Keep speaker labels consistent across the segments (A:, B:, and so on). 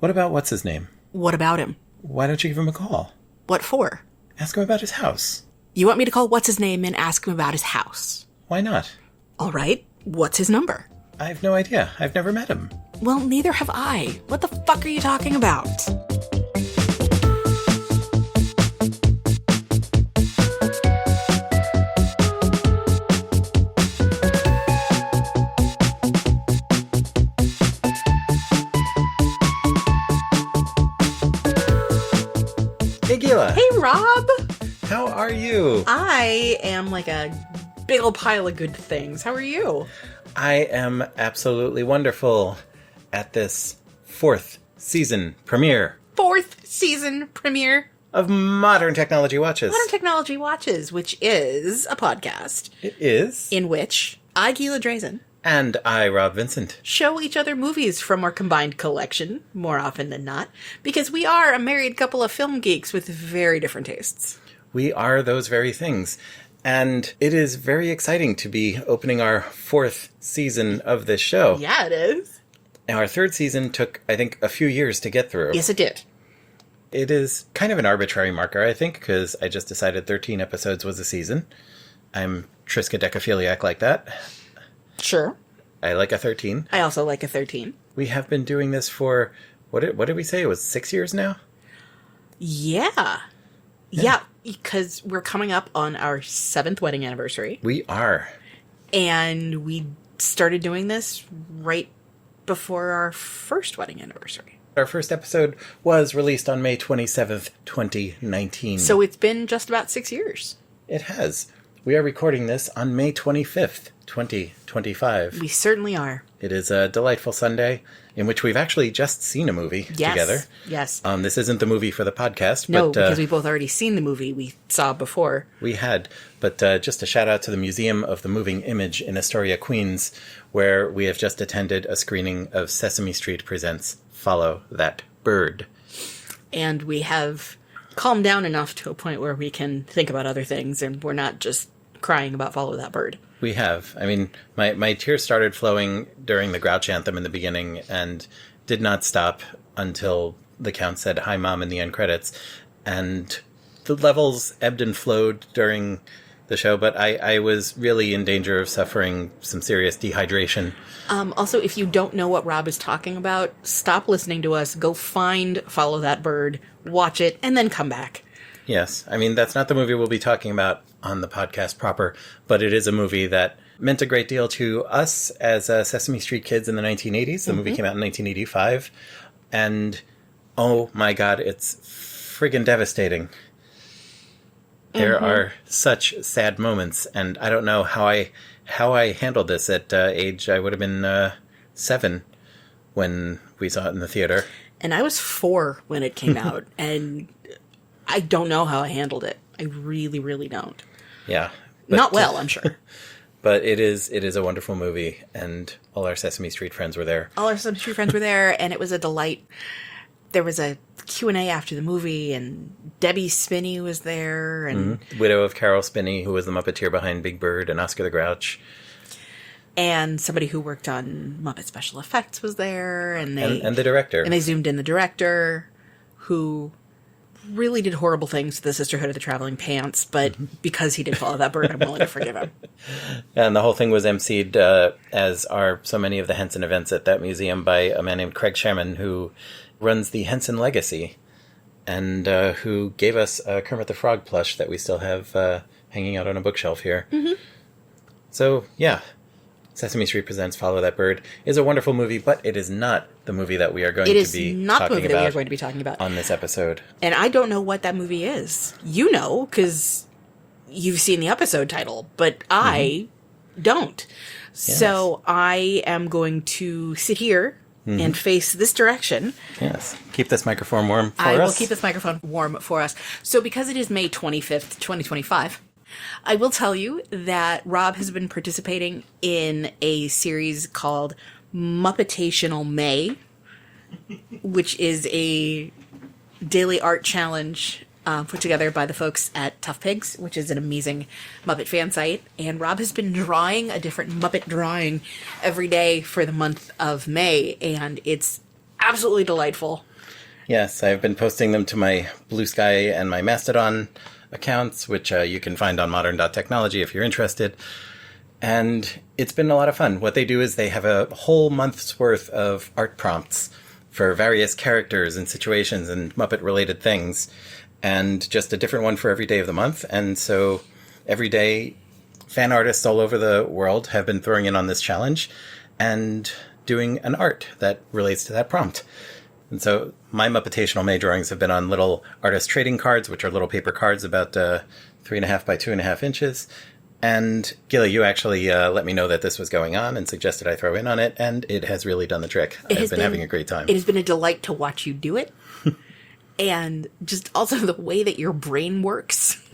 A: What about what's his name?
B: What about him?
A: Why don't you give him a call?
B: What for?
A: Ask him about his house.
B: You want me to call what's his name and ask him about his house?
A: Why not?
B: All right. What's his number?
A: I have no idea. I've never met him.
B: Well, neither have I. What the fuck are you talking about?
A: Hey, Gila.
B: Hey, Rob.
A: How are you?
B: I am like a big old pile of good things. How are you?
A: I am absolutely wonderful at this fourth season premiere of Modern Technology Watches.
B: Modern Technology Watches, which is a podcast.
A: It is.
B: In which I, Gila Drazen,
A: And I, Rob Vincent.
B: show each other movies from our combined collection, more often than not, because we are a married couple of film geeks with very different tastes.
A: We are those very things. And it is very exciting to be opening our fourth season of this show.
B: Yeah, it is.
A: Now, our third season took, I think, a few years to get through.
B: Yes, it did.
A: It is kind of an arbitrary marker, I think, because I just decided 13 episodes was a season. I'm triskaidekaphiliac like that.
B: Sure.
A: I like a 13.
B: I also like a 13.
A: We have been doing this for, what did we say? It was 6 years now?
B: Yeah. Yeah, because we're coming up on our 7th wedding anniversary.
A: We are.
B: And we started doing this right before our first wedding anniversary.
A: Our first episode was released on May 27th, 2019.
B: So it's been just about 6 years.
A: It has. We are recording this on May 25th, 2025.
B: We certainly are.
A: It is a delightful Sunday in which we've actually just seen a movie together.
B: Yes.
A: This isn't the movie for the podcast.
B: No,
A: but,
B: because we've both already seen the movie we saw before.
A: We had. But just a shout out to the Museum of the Moving Image in Astoria, Queens, where we have just attended a screening of Sesame Street Presents Follow That Bird.
B: And we have calmed down enough to a point where we can think about other things and we're not just crying about Follow That Bird.
A: We have. I mean, my tears started flowing during the Grouch Anthem in the beginning and did not stop until the Count said, "Hi, Mom," in the end credits. And the levels ebbed and flowed during the show, but I was really in danger of suffering some serious dehydration.
B: Also, if you don't know what Rob is talking about, stop listening to us, go find Follow That Bird, watch it, and then come back.
A: Yes. I mean, that's not the movie we'll be talking about on the podcast proper, but it is a movie that meant a great deal to us as Sesame Street kids in the 1980s. The movie came out in 1985. And, oh my God, it's friggin' devastating. There are such sad moments, and I don't know how I handled this at age, I would have been 7 when we saw it in the theater.
B: And I was 4 when it came out, and I don't know how I handled it. I really, really don't.
A: Yeah.
B: Not well, I'm sure.
A: But it is a wonderful movie, and all our Sesame Street friends were there.
B: All our Sesame Street friends were there, and it was a delight. There was a Q&A after the movie, and Debbie Spinney was there. And
A: Widow of Carol Spinney, who was the Muppeteer behind Big Bird and Oscar the Grouch.
B: And somebody who worked on Muppet Special Effects was there. And
A: the director.
B: And they zoomed in the director, who really did horrible things to the Sisterhood of the Traveling Pants, but because he did Follow That Bird, I'm willing to forgive him.
A: And the whole thing was emceed, as are so many of the Henson events at that museum, by a man named Craig Sherman, who runs the Henson Legacy, and who gave us a Kermit the Frog plush that we still have hanging out on a bookshelf here. So, yeah. Sesame Street Presents Follow That Bird is a wonderful movie, but it is not the movie that we are going to be talking about on this episode.
B: And I don't know what that movie is. You know, because you've seen the episode title, but I don't. Yes. So I am going to sit here and face this direction.
A: Yes. Keep this microphone warm for us.
B: I will keep this microphone warm for us. So because it is May 25th, 2025... I will tell you that Rob has been participating in a series called Muppetational May, which is a daily art challenge put together by the folks at Tough Pigs, which is an amazing Muppet fan site. And Rob has been drawing a different Muppet drawing every day for the month of May, and it's absolutely delightful.
A: Yes, I've been posting them to my Blue Sky and my Mastodon accounts, which you can find on modern.technology if you're interested. And it's been a lot of fun. What they do is they have a whole month's worth of art prompts for various characters and situations and Muppet-related things, and just a different one for every day of the month. And so every day, fan artists all over the world have been throwing in on this challenge and doing an art that relates to that prompt. And so my Muppetational May drawings have been on little artist trading cards, which are little paper cards about 3.5 by 2.5 inches. And Gila, you actually let me know that this was going on and suggested I throw in on it, and it has really done the trick. I've been having a great time.
B: It has been a delight to watch you do it. And just also the way that your brain works.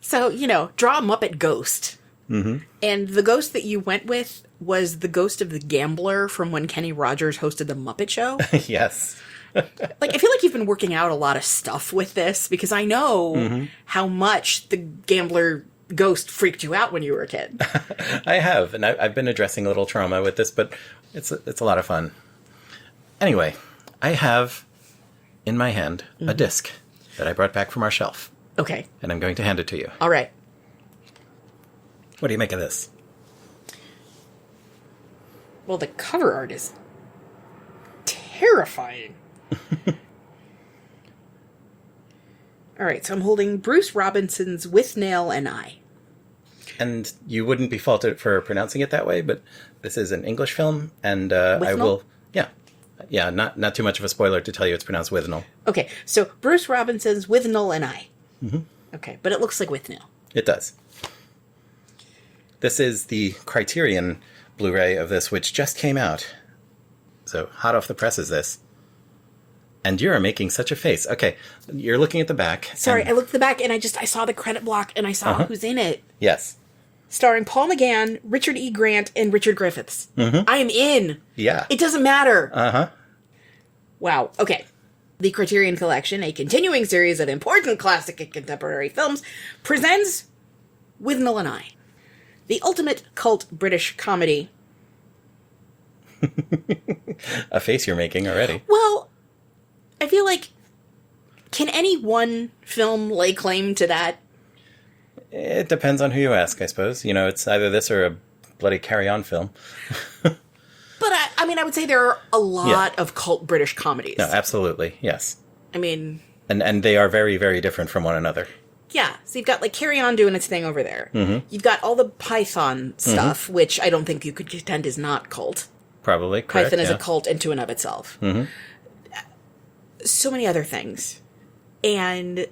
B: So, draw a Muppet ghost. Mm-hmm. And the ghost that you went with was the ghost of the gambler from when Kenny Rogers hosted the Muppet Show.
A: Yes.
B: I feel like you've been working out a lot of stuff with this, because I know how much the gambler ghost freaked you out when you were a kid.
A: I have, and I've been addressing a little trauma with this, but it's a lot of fun. Anyway, I have in my hand a disc that I brought back from our shelf.
B: Okay.
A: And I'm going to hand it to you.
B: All right.
A: What do you make of this?
B: Well, the cover art is terrifying. All right, so I'm holding Bruce Robinson's Withnail and I.
A: And you wouldn't be faulted for pronouncing it that way, but this is an English film, and I will... Yeah, not too much of a spoiler to tell you it's pronounced Withnail.
B: Okay, so Bruce Robinson's Withnail and I. Mm-hmm. Okay, but it looks like Withnail.
A: It does. This is the Criterion Blu-ray of this, which just came out. So, hot off the press is this. And you're making such a face. Okay, you're looking at the back.
B: Sorry, I looked at the back and I saw the credit block and I saw who's in it.
A: Yes.
B: Starring Paul McGann, Richard E. Grant, and Richard Griffiths. Mm-hmm. I am in.
A: Yeah.
B: It doesn't matter.
A: Uh-huh.
B: Wow. Okay. The Criterion Collection, a continuing series of important classic and contemporary films, presents Withnail and I, the ultimate cult British comedy.
A: A face you're making already.
B: Well, I feel like, can any one film lay claim to that?
A: It depends on who you ask, I suppose. It's either this or a bloody Carry On film.
B: But I would say there are a lot of cult British comedies.
A: No, absolutely, yes.
B: I mean...
A: And they are very, very different from one another.
B: Yeah, so you've got, Carry On doing its thing over there. Mm-hmm. You've got all the Python stuff, which I don't think you could contend is not cult.
A: Probably, correct.
B: Python is a cult into and of itself. Mm-hmm. So many other things. And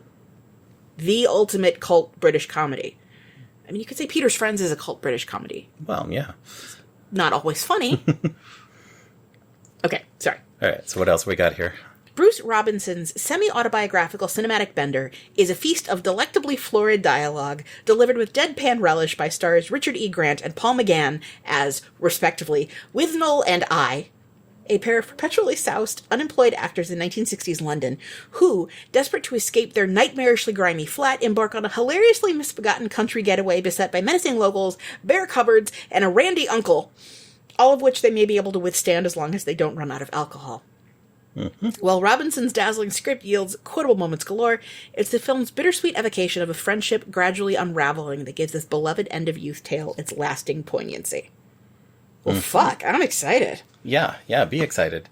B: the ultimate cult British comedy. I mean, you could say Peter's Friends is a cult British comedy.
A: Well, yeah.
B: Not always funny. Okay, sorry.
A: All right, so what else we got here?
B: Bruce Robinson's semi-autobiographical cinematic bender is a feast of delectably florid dialogue delivered with deadpan relish by stars Richard E. Grant and Paul McGann as, respectively, Withnail and I, a pair of perpetually soused, unemployed actors in 1960s London who, desperate to escape their nightmarishly grimy flat, embark on a hilariously misbegotten country getaway beset by menacing locals, bare cupboards, and a randy uncle, all of which they may be able to withstand as long as they don't run out of alcohol. Mm-hmm. While Robinson's dazzling script yields quotable moments galore, it's the film's bittersweet evocation of a friendship gradually unraveling that gives this beloved end-of-youth tale its lasting poignancy. Well, fuck, I'm excited.
A: Yeah, be excited.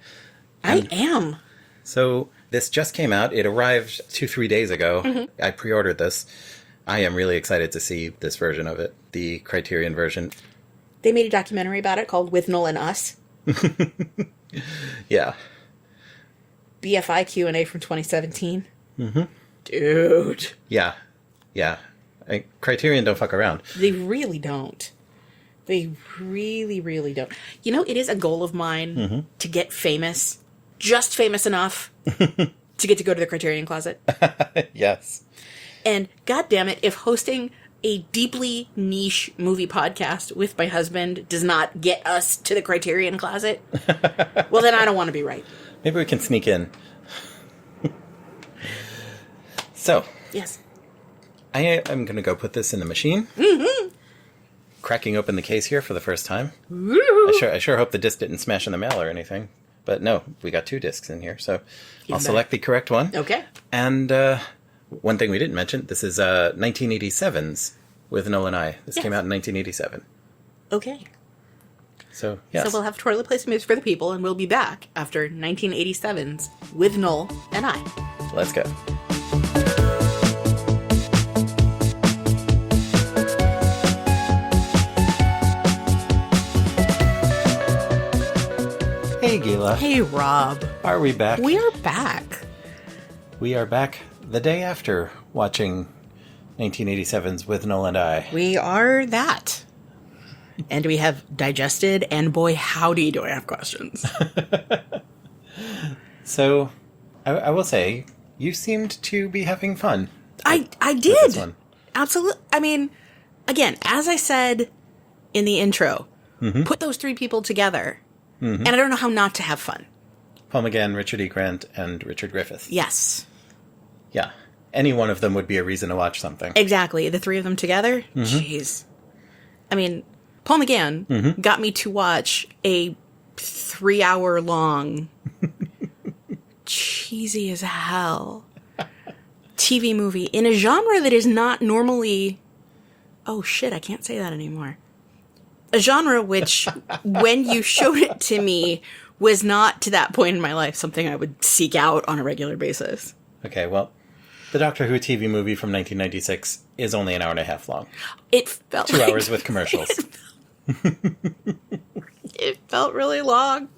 B: I am.
A: So, this just came out. It arrived 2-3 days ago. Mm-hmm. I pre-ordered this. I am really excited to see this version of it, the Criterion version.
B: They made a documentary about it called Withnail and Us.
A: Yeah.
B: BFI Q&A from 2017.
A: Mm-hmm.
B: Dude.
A: Yeah. Criterion don't fuck around.
B: They really don't. They really, really don't. It is a goal of mine to get famous, just famous enough to get to go to the Criterion Closet.
A: Yes. And
B: God damn it, if hosting a deeply niche movie podcast with my husband does not get us to the Criterion Closet, well, then I don't want to be right.
A: Maybe we can sneak in. So.
B: Yes.
A: I am going to go put this in the machine.
B: Mm-hmm.
A: Cracking open the case here for the first time.
B: Woo!
A: I sure hope the disc didn't smash in the mail or anything. But no, we got 2 discs in here, so I'll
B: better.
A: select the correct one.
B: Okay.
A: And one thing we didn't mention, this is 1987's Withnail and I. This came out in 1987.
B: Okay.
A: So, yes.
B: So we'll have toilet placements for the people, and we'll be back after 1987's Withnail and I.
A: Let's go. Hey, Gila.
B: Hey, Rob.
A: Are we back?
B: We are back.
A: We are back the day after watching 1987's Withnail and I.
B: We are that. And we have digested, and boy, howdy do I have questions.
A: So, I will say, you seemed to be having fun.
B: I
A: with
B: did.
A: this one.
B: Absolutely. I mean, again, as I said in the intro, put those 3 people together, and I don't know how not to have fun.
A: Paul McGann, Richard E. Grant, and Richard Griffith.
B: Yes.
A: Yeah. Any one of them would be a reason to watch something.
B: Exactly. The 3 of them together? Jeez. I mean, Paul McGann got me to watch a 3-hour-long, cheesy as hell TV movie in a genre that is not normally... Oh, shit, I can't say that anymore. A genre which, when you showed it to me, was not, to that point in my life, something I would seek out on a regular basis.
A: Okay, well, the Doctor Who TV movie from 1996 is only an hour and a half long.
B: It felt
A: 2 hours with commercials.
B: It felt really long.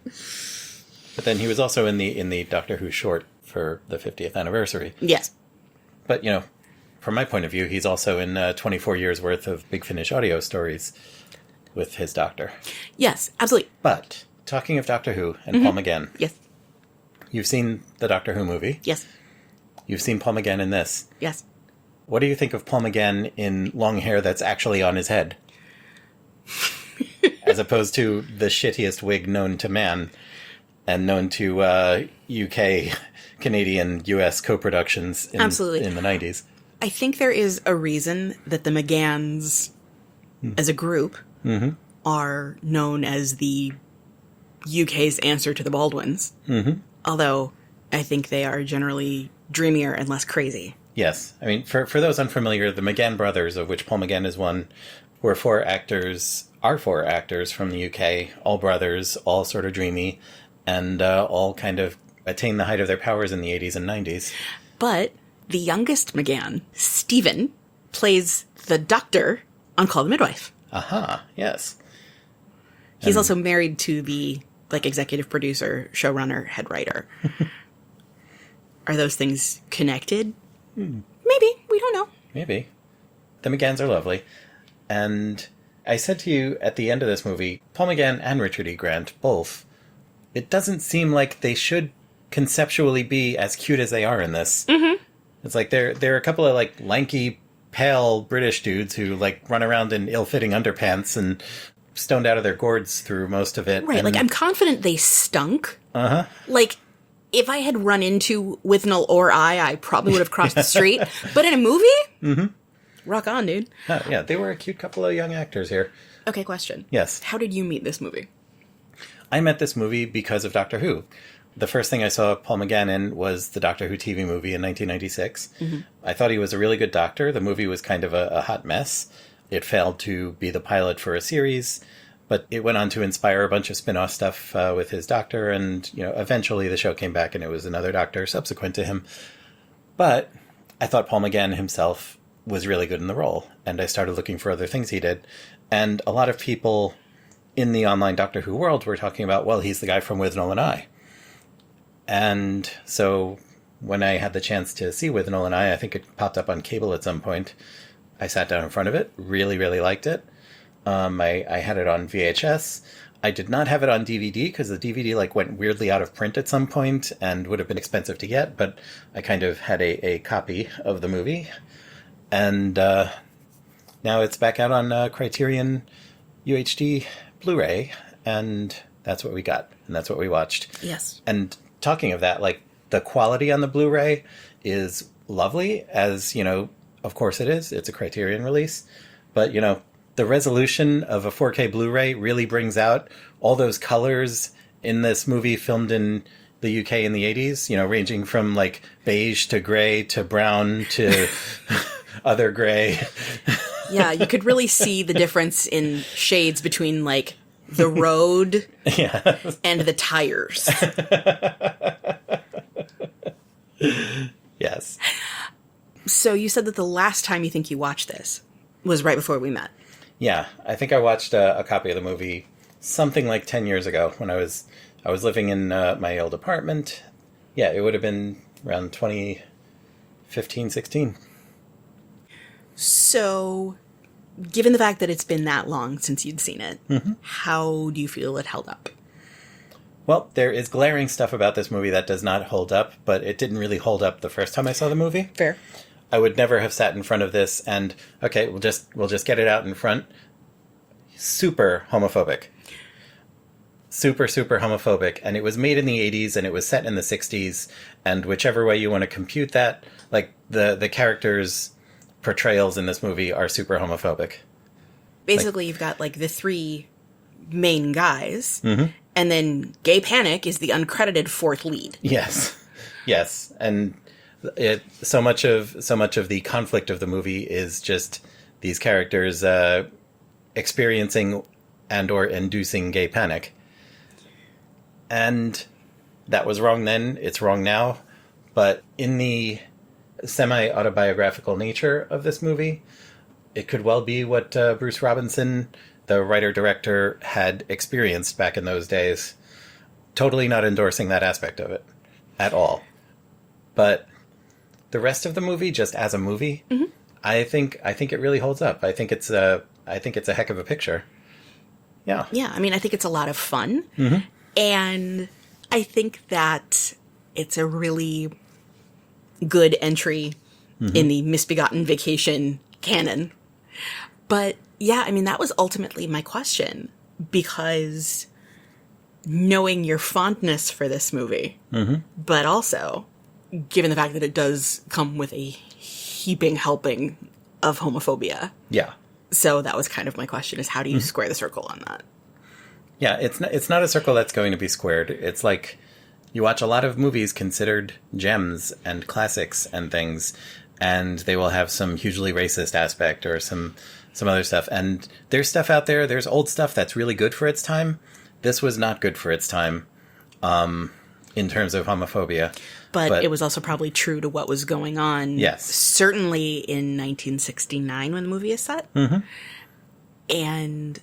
A: But then he was also in the Doctor Who short for the 50th anniversary.
B: Yes.
A: But, you know, from my point of view, he's also in 24 years worth of Big Finish audio stories with his Doctor.
B: Yes, absolutely.
A: But, talking of Doctor Who and Paul McGann,
B: Yes.
A: you've seen the Doctor Who movie.
B: Yes.
A: You've seen Paul McGann in this.
B: Yes.
A: What do you think of Paul McGann in long hair that's actually on his head? As opposed to the shittiest wig known to man and known to UK, Canadian, US co-productions
B: Absolutely.
A: in the 90s.
B: I think there is a reason that the McGanns, as a group, are known as the UK's answer to the Baldwins. Although I think they are generally dreamier and less crazy.
A: Yes. I mean, for those unfamiliar, the McGann brothers, of which Paul McGann is one, are 4 actors from the UK, all brothers, all sort of dreamy, and all kind of attain the height of their powers in the 80s and 90s.
B: But the youngest McGann, Stephen, plays the doctor on Call the Midwife.
A: Aha, yes.
B: He's also married to the executive producer, showrunner, head writer. Are those things connected? Maybe. We don't know.
A: Maybe. The McGanns are lovely. And I said to you at the end of this movie, Paul McGann and Richard E. Grant, both, it doesn't seem like they should conceptually be as cute as they are in this. It's like they're a couple of lanky, pale British dudes who run around in ill-fitting underpants and stoned out of their gourds through most of it.
B: Right,
A: and,
B: I'm confident they stunk. If I had run into Withnail or I probably would have crossed the street. But in a movie? Rock on, dude.
A: Oh, yeah, they were a cute couple of young actors here.
B: Okay, question.
A: Yes.
B: How did you meet this movie?
A: I met this movie because of Doctor Who. The first thing I saw Paul McGann in was the Doctor Who TV movie in 1996. I thought he was a really good doctor. The movie was kind of a hot mess. It failed to be the pilot for a series, but it went on to inspire a bunch of spin-off stuff with his doctor, and eventually the show came back and it was another doctor subsequent to him. But I thought Paul McGann himself was really good in the role, and I started looking for other things he did. And a lot of people in the online Doctor Who world were talking about, well, he's the guy from Withnail and I. And so when I had the chance to see Withnail and I think it popped up on cable at some point, I sat down in front of it, really, really liked it. I had it on VHS. I did not have it on DVD because the DVD went weirdly out of print at some point and would have been expensive to get, but I kind of had a copy of the movie. And now it's back out on Criterion UHD Blu-ray, and that's what we got, and that's what we watched.
B: Yes.
A: And talking of that, the quality on the Blu-ray is lovely, as, of course it is. It's a Criterion release. But, the resolution of a 4K Blu-ray really brings out all those colors in this movie filmed in the UK in the 80s, you know, ranging from like beige to gray to brown to other gray.
B: Yeah, you could really see the difference in shades between like the road and the tires.
A: Yes.
B: So you said that the last time you think you watched this was right before we met.
A: Yeah, I think I watched a copy of the movie something like 10 years ago when I was living in my old apartment. Yeah, it would have been around 2015, 16.
B: So, given the fact that it's been that long since you'd seen it, how do you feel it held up?
A: Well, there is glaring stuff about this movie that does not hold up, but it didn't really hold up the first time I saw the movie.
B: Fair.
A: I would never have sat in front of this and, okay, we'll just get it out in front. Super homophobic. Super, super homophobic. And it was made in the 80s and it was set in the 60s. And whichever way you want to compute that, like the characters' portrayals in this movie are super homophobic.
B: Basically, you've got like the three main guys, and then Gay Panic is the uncredited fourth lead.
A: Yes. Yes. And so much of the conflict of the movie is just these characters experiencing and or inducing gay panic. And that was wrong then, it's wrong now. But in the semi-autobiographical nature of this movie, it could well be what Bruce Robinson, the writer-director, had experienced back in those days. Totally not endorsing that aspect of it at all. But the rest of the movie, just as a movie, I think it really holds up. I think it's a heck of a picture. Yeah.
B: Yeah, I mean, I think it's a lot of fun. And I think that it's a really good entry in the Misbegotten Vacation canon. But yeah, I mean, that was ultimately my question, because knowing your fondness for this movie, but also given the fact that it does come with a heaping helping of homophobia.
A: Yeah.
B: So that was kind of my question, is how do you square the circle on that?
A: Yeah, it's not a circle that's going to be squared. It's like you watch a lot of movies considered gems and classics and things, and they will have some hugely racist aspect or some other stuff. And there's stuff out there, there's old stuff that's really good for its time. This was not good for its time in terms of homophobia.
B: But it was also probably true to what was going on.
A: Yes.
B: Certainly in 1969 when the movie is set. And,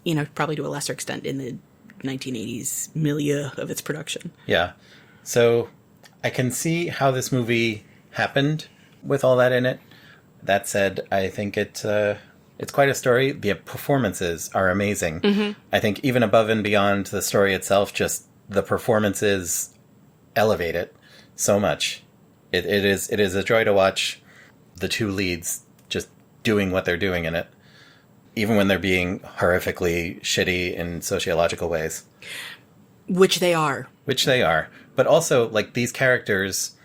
B: you know, probably to a lesser extent in the 1980s milieu of its production. Yeah.
A: So I can see how this movie happened with all that in it. That said, I think it's quite a story. The performances are amazing. I think even above and beyond the story itself, just the performances elevate it so much. It is a joy to watch the two leads just doing what they're doing in it, even when they're being horrifically shitty in sociological ways.
B: Which they are.
A: But also, like, these characters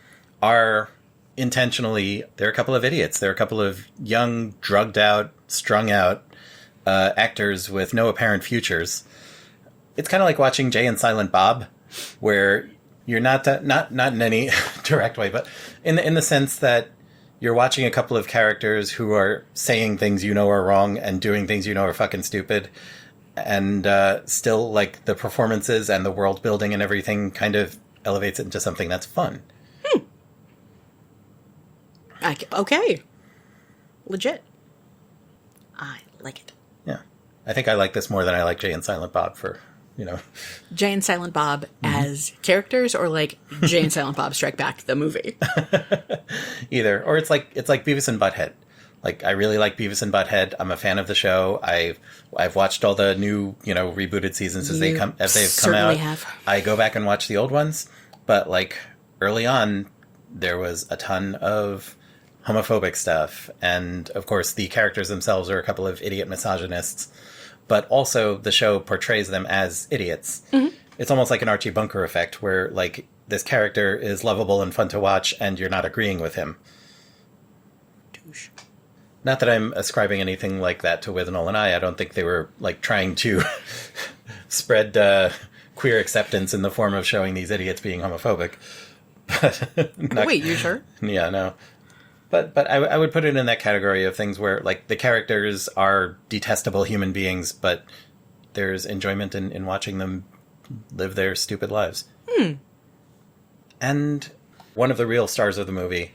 A: are intentionally, they're a couple of idiots. They're a couple of young, drugged out, strung out actors with no apparent futures. It's kind of like watching Jay and Silent Bob, where you're not in any direct way, but in the sense that you're watching a couple of characters who are saying things you know are wrong and doing things you know are fucking stupid, and still, like, the performances and the world building and everything kind of elevates it into something that's fun.
B: Okay. Legit. I like it.
A: Yeah. I think I like this more than I like Jay and Silent Bob for, you know.
B: Jay and Silent Bob as characters, or like Jay and Silent Bob Strike Back, the movie?
A: Either. Or it's like Beavis and Butthead. Like, I really like Beavis and Butthead. I'm a fan of the show. I've watched all the new, you know, rebooted seasons as they've come out.
B: Have.
A: I go back and watch the old ones, but like early on, there was a ton of homophobic stuff, and of course the characters themselves are a couple of idiot misogynists, but also the show portrays them as idiots. It's almost like an Archie Bunker effect, where like this character is lovable and fun to watch and you're not agreeing with him.
B: Douche.
A: Not that I'm ascribing anything like that to Withnail and I don't think they were like trying to spread queer acceptance in the form of showing these idiots being homophobic. But
B: Wait, you sure?
A: Yeah, no. But I would put it in that category of things where, like, the characters are detestable human beings, but there's enjoyment in watching them live their stupid lives. And one of the real stars of the movie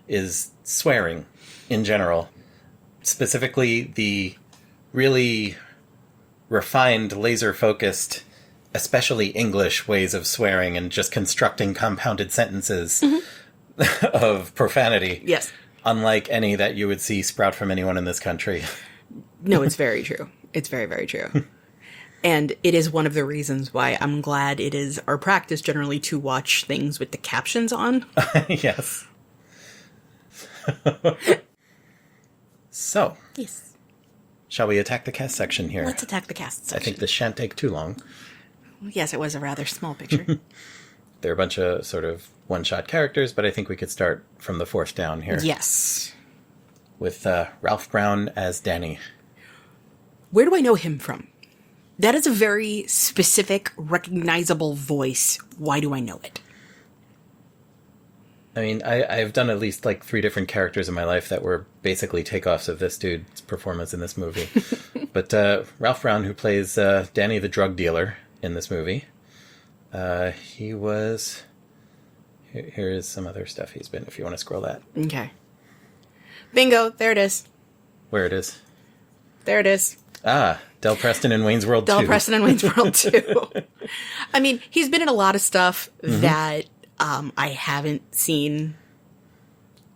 A: is swearing in general. Specifically, the really refined, laser-focused, especially English ways of swearing and just constructing compounded sentences of profanity.
B: Yes.
A: Unlike any that you would see sprout from anyone in this country.
B: No, it's very true. It's very, very true. And it is one of the reasons why I'm glad it is our practice generally to watch things with the captions on.
A: Yes. So.
B: Yes.
A: Shall we attack the cast section here?
B: Let's attack the cast section.
A: I think this shan't take too long.
B: Yes, it was a rather small picture.
A: There are a bunch of sort of one-shot characters, but I think we could start from the fourth down here.
B: Yes.
A: With Ralph Brown as Danny.
B: Where do I know him from? That is a very specific, recognizable voice. Why do I know it?
A: I mean, I've done at least like 3 different characters in my life that were basically takeoffs of this dude's performance in this movie. But Ralph Brown, who plays Danny the drug dealer in this movie, he was... Here is some other stuff he's been, if you want to scroll that.
B: Okay. Bingo, there it is.
A: Where it is.
B: There it is.
A: Ah, Del Preston in Wayne's World 2.
B: Del Preston in Wayne's World 2. I mean, he's been in a lot of stuff that I haven't seen,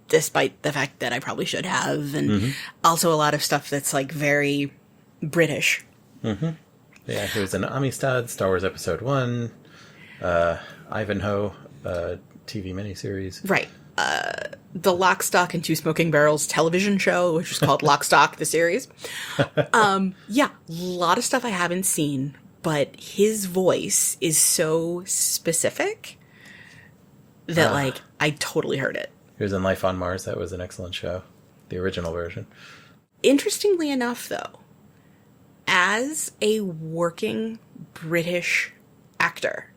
B: despite the fact that I probably should have. And also a lot of stuff that's, like, very British.
A: Yeah, he was in Amistad, Star Wars Episode 1, Ivanhoe, TV miniseries.
B: Right. The Lock, Stock, and Two Smoking Barrels television show, which is called Lock, Stock, the series. Yeah, a lot of stuff I haven't seen, but his voice is so specific that, like, I totally heard it.
A: He was in Life on Mars. That was an excellent show. The original version.
B: Interestingly enough, though, as a working British actor,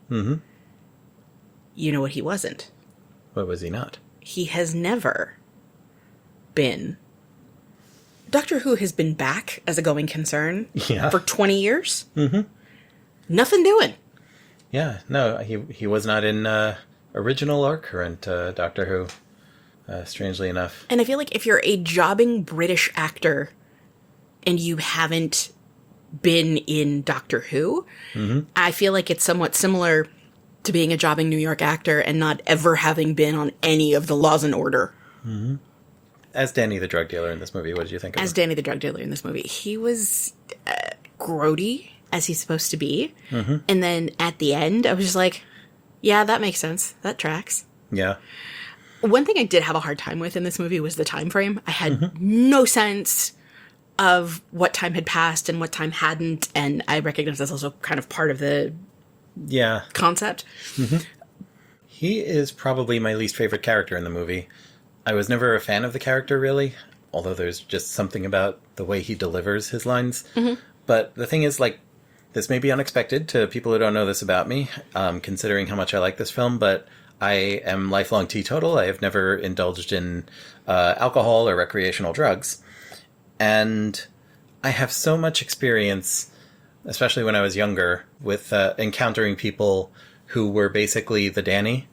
B: you know what he wasn't?
A: What was he not?
B: He has never been... Doctor Who has been back as a going concern for 20 years. Nothing doing.
A: Yeah, no, he was not in original or current Doctor Who, strangely enough.
B: And I feel like if you're a jobbing British actor and you haven't been in Doctor Who, I feel like it's somewhat similar to being a jobbing New York actor and not ever having been on any of the Laws and Order.
A: As Danny the drug dealer in this movie, what did you think of him?
B: As Danny the drug dealer in this movie, he was grody, as he's supposed to be. And then at the end, I was just like, yeah, that makes sense. That tracks.
A: Yeah.
B: One thing I did have a hard time with in this movie was the time frame. I had no sense of what time had passed and what time hadn't, and I recognize that's also kind of part of the concept.
A: He is probably my least favorite character in the movie. I was never a fan of the character, really, although there's just something about the way he delivers his lines. But the thing is, like, this may be unexpected to people who don't know this about me, considering how much I like this film, but I am lifelong teetotal. I have never indulged in alcohol or recreational drugs. And I have so much experience, especially when I was younger, with encountering people who were basically the Danny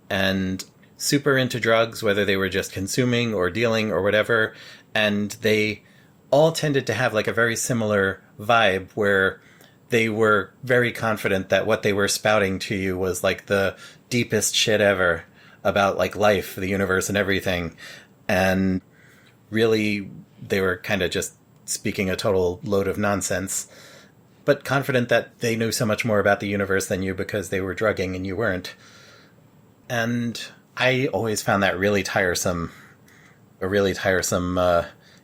A: and super into drugs, whether they were just consuming or dealing or whatever. And they all tended to have like a very similar vibe where they were very confident that what they were spouting to you was like the deepest shit ever about like life, the universe, and everything. And really, they were kind of just speaking a total load of nonsense, but confident that they knew so much more about the universe than you because they were drugging and you weren't. And I always found that really tiresome, a really tiresome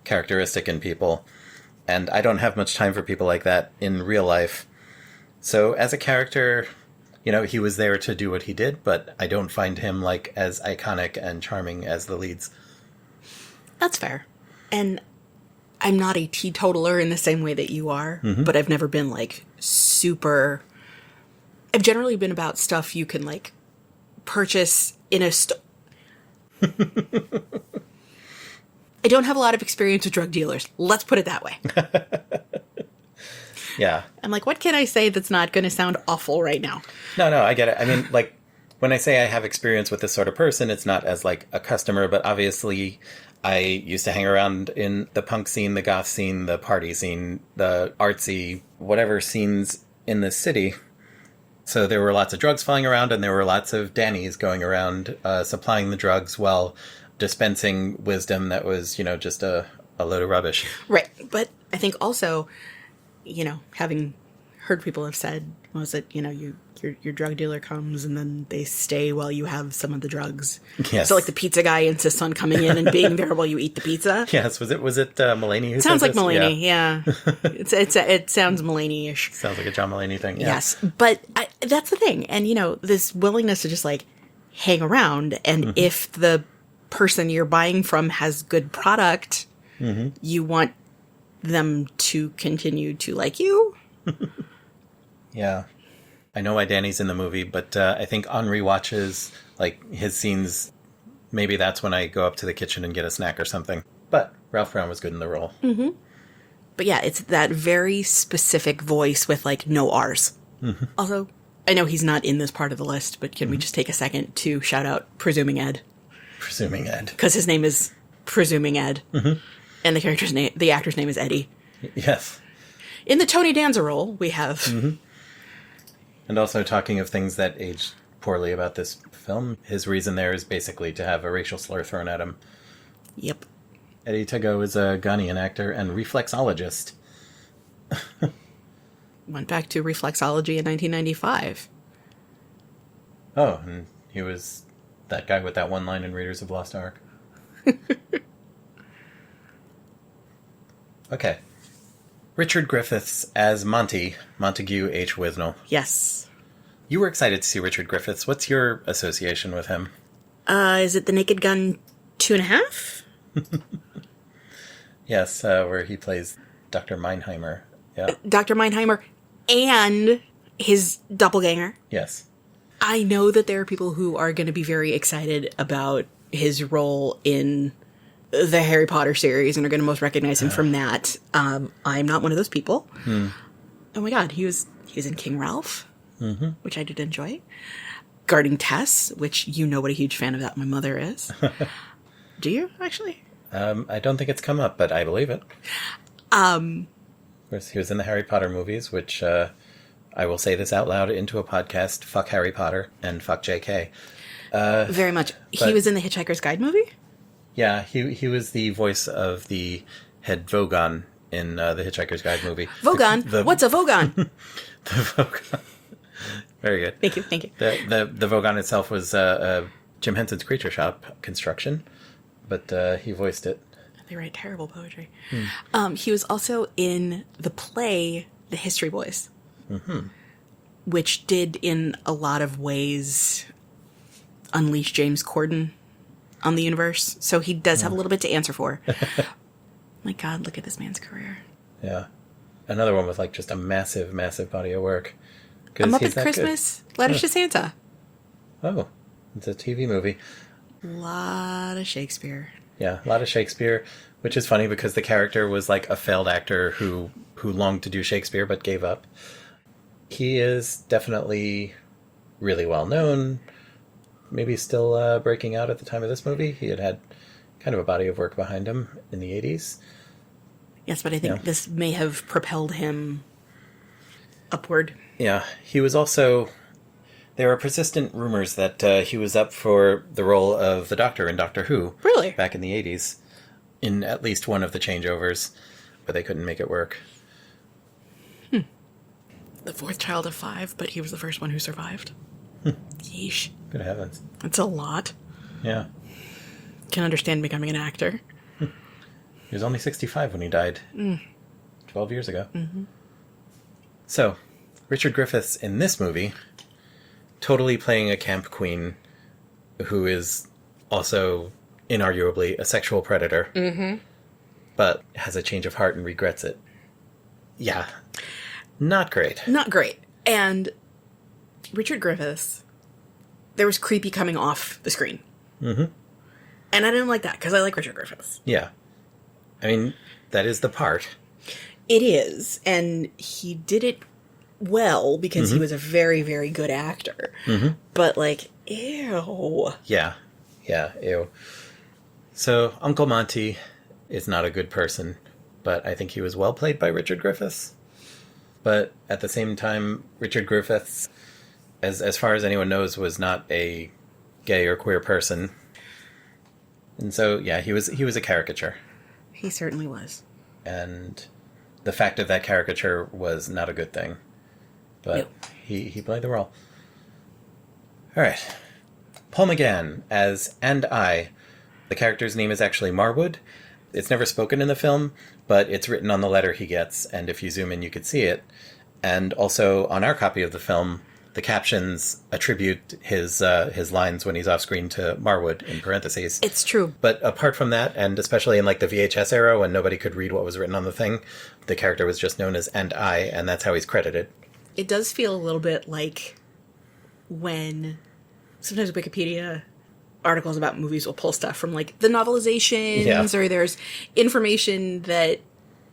A: characteristic in people. And I don't have much time for people like that in real life. So as a character, you know, he was there to do what he did, but I don't find him like as iconic and charming as the leads.
B: That's fair. And I'm not a teetotaler in the same way that you are, but I've never been like super I've generally been about stuff you can, like, purchase in a store. I don't have a lot of experience with drug dealers. Let's put it that way.
A: Yeah.
B: I'm like, what can I say that's not going to sound awful right now?
A: No, I get it. I mean, like, when I say I have experience with this sort of person, it's not as, like, a customer, but obviously I used to hang around in the punk scene, the goth scene, the party scene, the artsy, whatever scenes in the city. So there were lots of drugs flying around, and there were lots of Dannies going around supplying the drugs while dispensing wisdom that was, just a load of rubbish.
B: Right. But I think also, having heard people have said, was it, your drug dealer comes and then they stay while you have some of the drugs.
A: Yes.
B: So like the pizza guy insists on coming in and being there while you eat the pizza.
A: Yes. Was it Mulaney who
B: Sounds
A: said
B: like
A: this?
B: Mulaney, yeah. It sounds Mulaney-ish.
A: Sounds like a John Mulaney thing, yeah.
B: Yes. But that's the thing. And, this willingness to just, like, hang around. And if the person you're buying from has good product, you want them to continue to like you.
A: Yeah. I know why Danny's in the movie, but I think on rewatches, like, his scenes, maybe that's when I go up to the kitchen and get a snack or something. But Ralph Brown was good in the role.
B: Mm-hmm. But yeah, it's that very specific voice with, like, no R's. Mm-hmm. Also, I know he's not in this part of the list, but can we just take a second to shout out Presuming Ed?
A: Presuming Ed.
B: Because his name is Presuming Ed. Mm-hmm. And the actor's name is Eddie.
A: Yes.
B: In the Tony Danza role, we have...
A: Mm-hmm. And also, talking of things that aged poorly about this film, his reason there is basically to have a racial slur thrown at him.
B: Yep.
A: Eddie Tego is a Ghanaian actor and reflexologist.
B: Went back to reflexology in 1995.
A: Oh, and he was that guy with that one line in Raiders of the Lost Ark. Okay. Richard Griffiths as Montague H. Withnail.
B: Yes.
A: You were excited to see Richard Griffiths. What's your association with him?
B: Is it The Naked Gun 2.5?
A: Yes, where he plays Dr. Meinheimer. Yeah.
B: Dr. Meinheimer and his doppelganger.
A: Yes.
B: I know that there are people who are going to be very excited about his role in the Harry Potter series and are going to most recognize him from that. I'm not one of those people. Oh my god, he was in King Ralph, which I did enjoy. Guarding Tess, which what a huge fan of that my mother is. Do you, actually?
A: I don't think it's come up, but I believe it. He was in the Harry Potter movies, which I will say this out loud into a podcast, fuck Harry Potter and fuck JK.
B: Very much. He was in the Hitchhiker's Guide movie?
A: Yeah, he was the voice of the head Vogon in the Hitchhiker's Guide movie.
B: Vogon? What's a Vogon?
A: The Vogon. Very good.
B: Thank you.
A: The Vogon itself was Jim Henson's Creature Shop construction, but he voiced it.
B: They write terrible poetry. He was also in the play The History Boys, which did in a lot of ways unleash James Corden on the universe. So he does have a little bit to answer for. My God, look at this man's career.
A: Yeah. Another one with, like, just a massive, massive body of work.
B: A Muppet Christmas, Letters to Santa.
A: Oh, it's a TV movie.
B: A lot of Shakespeare.
A: Yeah, a lot of Shakespeare, which is funny because the character was like a failed actor who longed to do Shakespeare but gave up. He is definitely really well known. Maybe still breaking out at the time of this movie. He had kind of a body of work behind him in the 80s.
B: Yes, but I think this may have propelled him upward.
A: Yeah, he was also... There are persistent rumors that he was up for the role of the Doctor in Doctor Who.
B: Really?
A: Back in the 80s. In at least one of the changeovers. But they couldn't make it work.
B: The fourth child of 5, but he was the first one who survived. Yeesh.
A: Good heavens.
B: That's a lot.
A: Yeah.
B: Can understand becoming an actor.
A: He was only 65 when he died. 12 years ago. So, Richard Griffiths in this movie, totally playing a camp queen who is also inarguably a sexual predator, but has a change of heart and regrets it. Yeah. Not great.
B: Not great. And Richard Griffiths, there was creepy coming off the screen. Mm-hmm. And I didn't like that, because I like Richard Griffiths.
A: Yeah. I mean, that is the part.
B: It is, and he did it well, because he was a very, very good actor. Mm-hmm. But, like, ew.
A: Yeah. Yeah, ew. So, Uncle Monty is not a good person, but I think he was well played by Richard Griffiths. But at the same time, Richard Griffiths, as far as anyone knows, was not a gay or queer person. And so, yeah, he was a caricature.
B: He certainly was.
A: And the fact of that caricature was not a good thing. But he played the role. All right. Paul McGann as And I. The character's name is actually Marwood. It's never spoken in the film, but it's written on the letter he gets, and if you zoom in, you could see it. And also, on our copy of the film, the captions attribute his lines when he's off screen to Marwood in parentheses.
B: It's true.
A: But apart from that, and especially in like the VHS era when nobody could read what was written on the thing, the character was just known as And I, and that's how he's credited. It
B: does feel a little bit like when sometimes Wikipedia articles about movies will pull stuff from like the novelizations, or there's information that,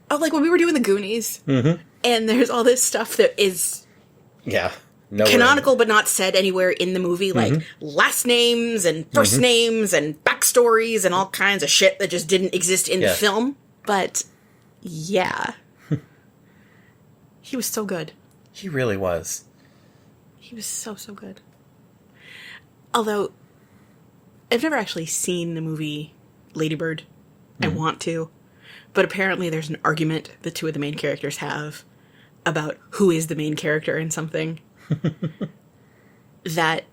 B: like when we were doing the Goonies, and there's all this stuff that is canonical but not said anywhere in the movie, like last names and first names and backstories and all kinds of shit that just didn't exist in the film. But yeah, he was so good.
A: He really was.
B: He was so good. Although I've never actually seen the movie Lady Bird. I want to. But apparently there's an argument the two of the main characters have about who is the main character in something. That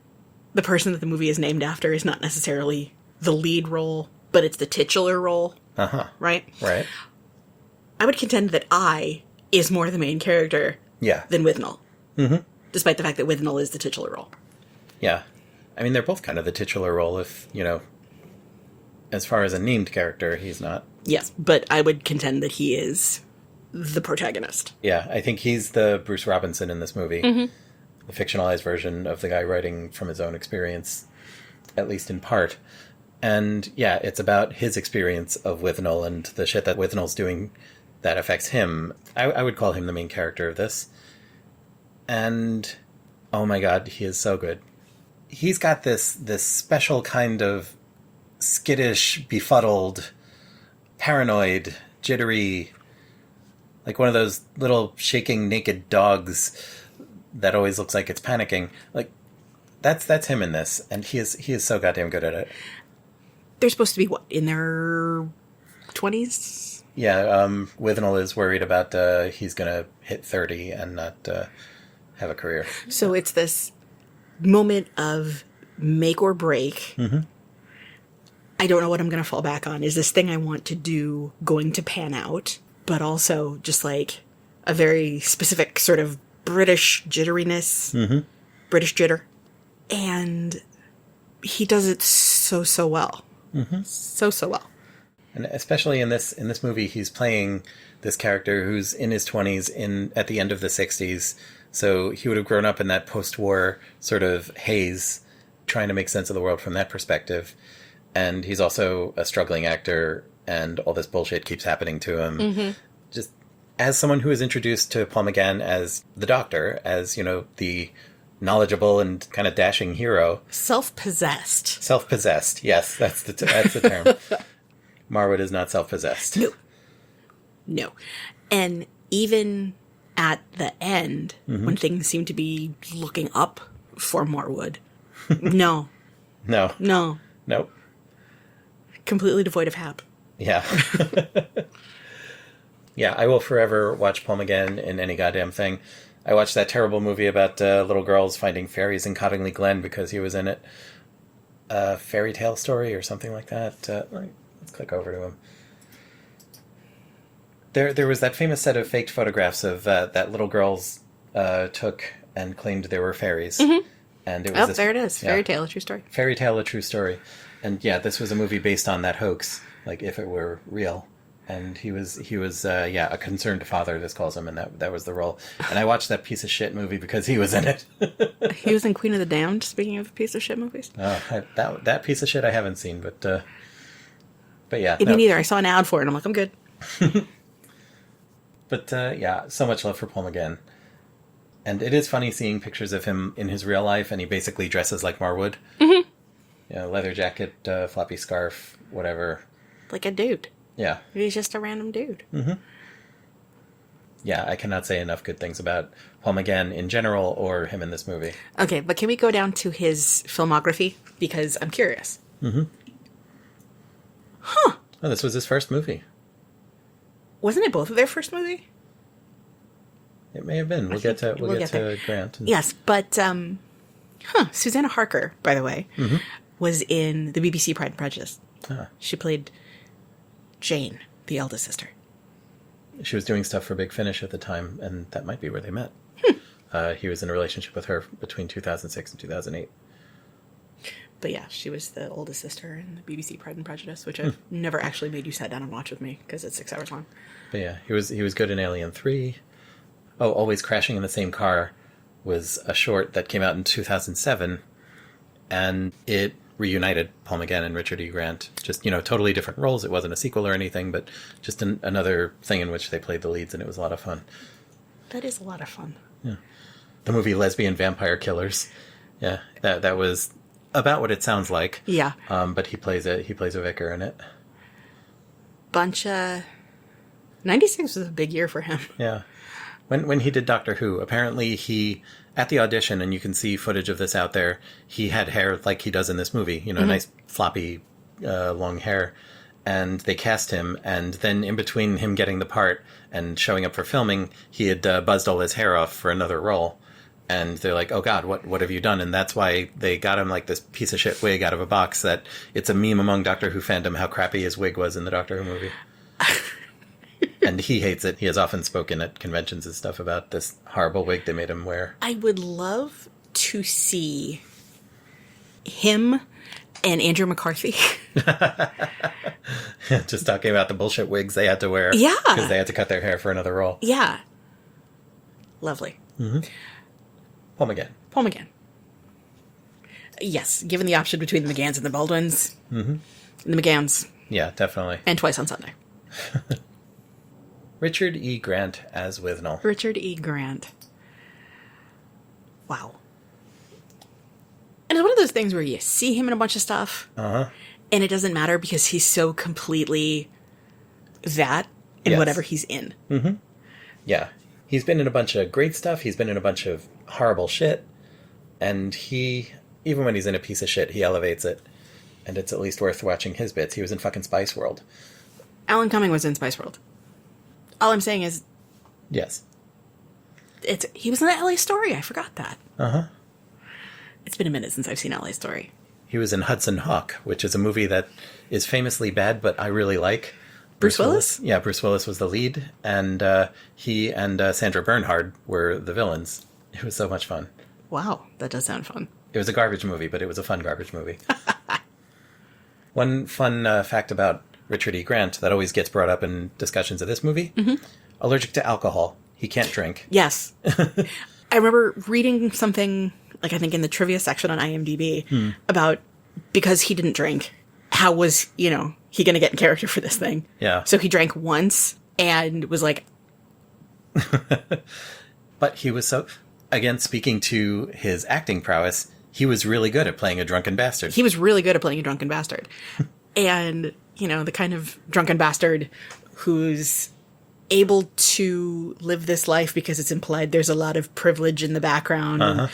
B: the person that the movie is named after is not necessarily the lead role, but it's the titular role. Right?
A: Right.
B: I would contend that I is more the main character than Withnail. Despite the fact that Withnail is the titular role.
A: Yeah. I mean, they're both kind of the titular role if, as far as a named character, he's not.
B: Yes, but I would contend that he is the protagonist.
A: Yeah, I think he's the Bruce Robinson in this movie. The fictionalized version of the guy writing from his own experience, at least in part. And yeah, it's about his experience of Withnail and the shit that Withnail's doing that affects him. I would call him the main character of this. And, oh my god, he is so good. He's got this special kind of skittish, befuddled, paranoid, jittery, like one of those little shaking naked dogs that always looks like it's panicking. Like, that's him in this, and he is so goddamn good at it.
B: They're supposed to be, what, in their 20s?
A: Yeah, Withnail is worried about he's going to hit 30 and not have a career.
B: So it's this moment of make or break. I don't know what I'm going to fall back on. Is this thing I want to do going to pan out? But also just like a very specific sort of British jitteriness. British jitter. And he does it so well. So well.
A: And especially in this movie, he's playing this character who's in his 20s at the end of the 60s. So he would have grown up in that post-war sort of haze, trying to make sense of the world from that perspective. And he's also a struggling actor, and all this bullshit keeps happening to him. Just as someone who is introduced to Paul McGann as the Doctor, as, the knowledgeable and kind of dashing hero.
B: Self-possessed.
A: Self-possessed, yes, that's the term. Marwood is not self-possessed.
B: No. And even at the end, when things seem to be looking up for Marwood, no. Nope. Completely devoid of hap.
A: Yeah. Yeah, I will forever watch Paul McGann in any goddamn thing. I watched that terrible movie about little girls finding fairies in Cottingley Glen because he was in it. A fairy tale story or something like that. Let's click over to him. There was that famous set of faked photographs of that little girls took and claimed they were fairies. And it was
B: there it is. Fairy tale, a true story.
A: Fairy tale, a true story. And yeah, this was a movie based on that hoax, like if it were real. And he was a concerned father, this calls him, and that was the role. And I watched that piece of shit movie because he was in it.
B: He was in Queen of the Damned, speaking of piece of shit movies.
A: That piece of shit I haven't seen, but yeah.
B: Me neither. I saw an ad for it, and I'm like, I'm good.
A: But yeah, so much love for Paul McGann. And it is funny seeing pictures of him in his real life, and he basically dresses like Marwood. Mm-hmm. Leather jacket, floppy scarf, whatever.
B: Like a dude.
A: Yeah.
B: He's just a random dude.
A: Mm-hmm. Yeah, I cannot say enough good things about Paul McGann in general or him in this movie.
B: Okay, but can we go down to his filmography? Because I'm curious.
A: Mm-hmm.
B: Huh.
A: Oh, this was his first movie.
B: Wasn't it both of their first movie?
A: It may have been. We'll get to Grant.
B: Yes, but Susanna Harker, by the way, was in the BBC Pride and Prejudice. She played Jane, the eldest sister.
A: She was doing stuff for Big Finish at the time, and that might be where they met. He was in a relationship with her between 2006 and 2008.
B: But yeah, she was the oldest sister in the BBC Pride and Prejudice, which I've never actually made you sit down and watch with me because it's 6 hours long.
A: But yeah, he was good in Alien 3. Oh, Always Crashing in the Same Car was a short that came out in 2007, and it reunited Paul McGann and Richard E. Grant. Just, totally different roles. It wasn't a sequel or anything, but just another thing in which they played the leads, and it was a lot of fun.
B: That is a lot of fun.
A: Yeah. The movie Lesbian Vampire Killers. Yeah, that was about what it sounds like.
B: Yeah.
A: But he plays a vicar in it.
B: Bunch of... 96 was a big year for him.
A: Yeah. When he did Doctor Who, apparently he, at the audition, and you can see footage of this out there, he had hair like he does in this movie, nice floppy, long hair. And they cast him, and then in between him getting the part and showing up for filming, he had buzzed all his hair off for another role. And they're like, oh God, what have you done? And that's why they got him like this piece of shit wig out of a box that it's a meme among Doctor Who fandom how crappy his wig was in the Doctor Who movie. And he hates it. He has often spoken at conventions and stuff about this horrible wig they made him wear.
B: I would love to see him and Andrew McCarthy.
A: Just talking about the bullshit wigs they had to wear.
B: Yeah.
A: Because they had to cut their hair for another role.
B: Yeah. Lovely.
A: Mm-hmm. Paul McGann.
B: Yes, given the option between the McGanns and the Baldwins.
A: Mm-hmm.
B: The McGanns.
A: Yeah, definitely.
B: And Twice on Sunday.
A: Richard E. Grant as Withnail.
B: Richard E. Grant. Wow. And it's one of those things where you see him in a bunch of stuff, and it doesn't matter because he's so completely that in whatever he's in.
A: Mm-hmm. Yeah. He's been in a bunch of great stuff. He's been in a bunch of horrible shit. And even when he's in a piece of shit, he elevates it. And it's at least worth watching his bits. He was in fucking Spice World.
B: Alan Cumming was in Spice World. All I'm saying is...
A: Yes.
B: He was in the LA Story. I forgot that.
A: Uh-huh.
B: It's been a minute since I've seen LA Story.
A: He was in Hudson Hawk, which is a movie that is famously bad, but I really like.
B: Bruce Willis?
A: Yeah, Bruce Willis was the lead, and he and Sandra Bernhard were the villains. It was so much fun.
B: Wow, that does sound fun.
A: It was a garbage movie, but it was a fun garbage movie. One fun fact about Richard E. Grant that always gets brought up in discussions of this movie, allergic to alcohol. He can't drink. Yes.
B: I remember reading something, like I think in the trivia section on IMDb, about because he didn't drink, how was, he going to get in character for this thing?
A: Yeah.
B: So he drank once and was like...
A: But he was so... Again, speaking to his acting prowess, he was really good at playing a drunken bastard.
B: He was really good at playing a drunken bastard. And, the kind of drunken bastard who's able to live this life because it's implied there's a lot of privilege in the background. And,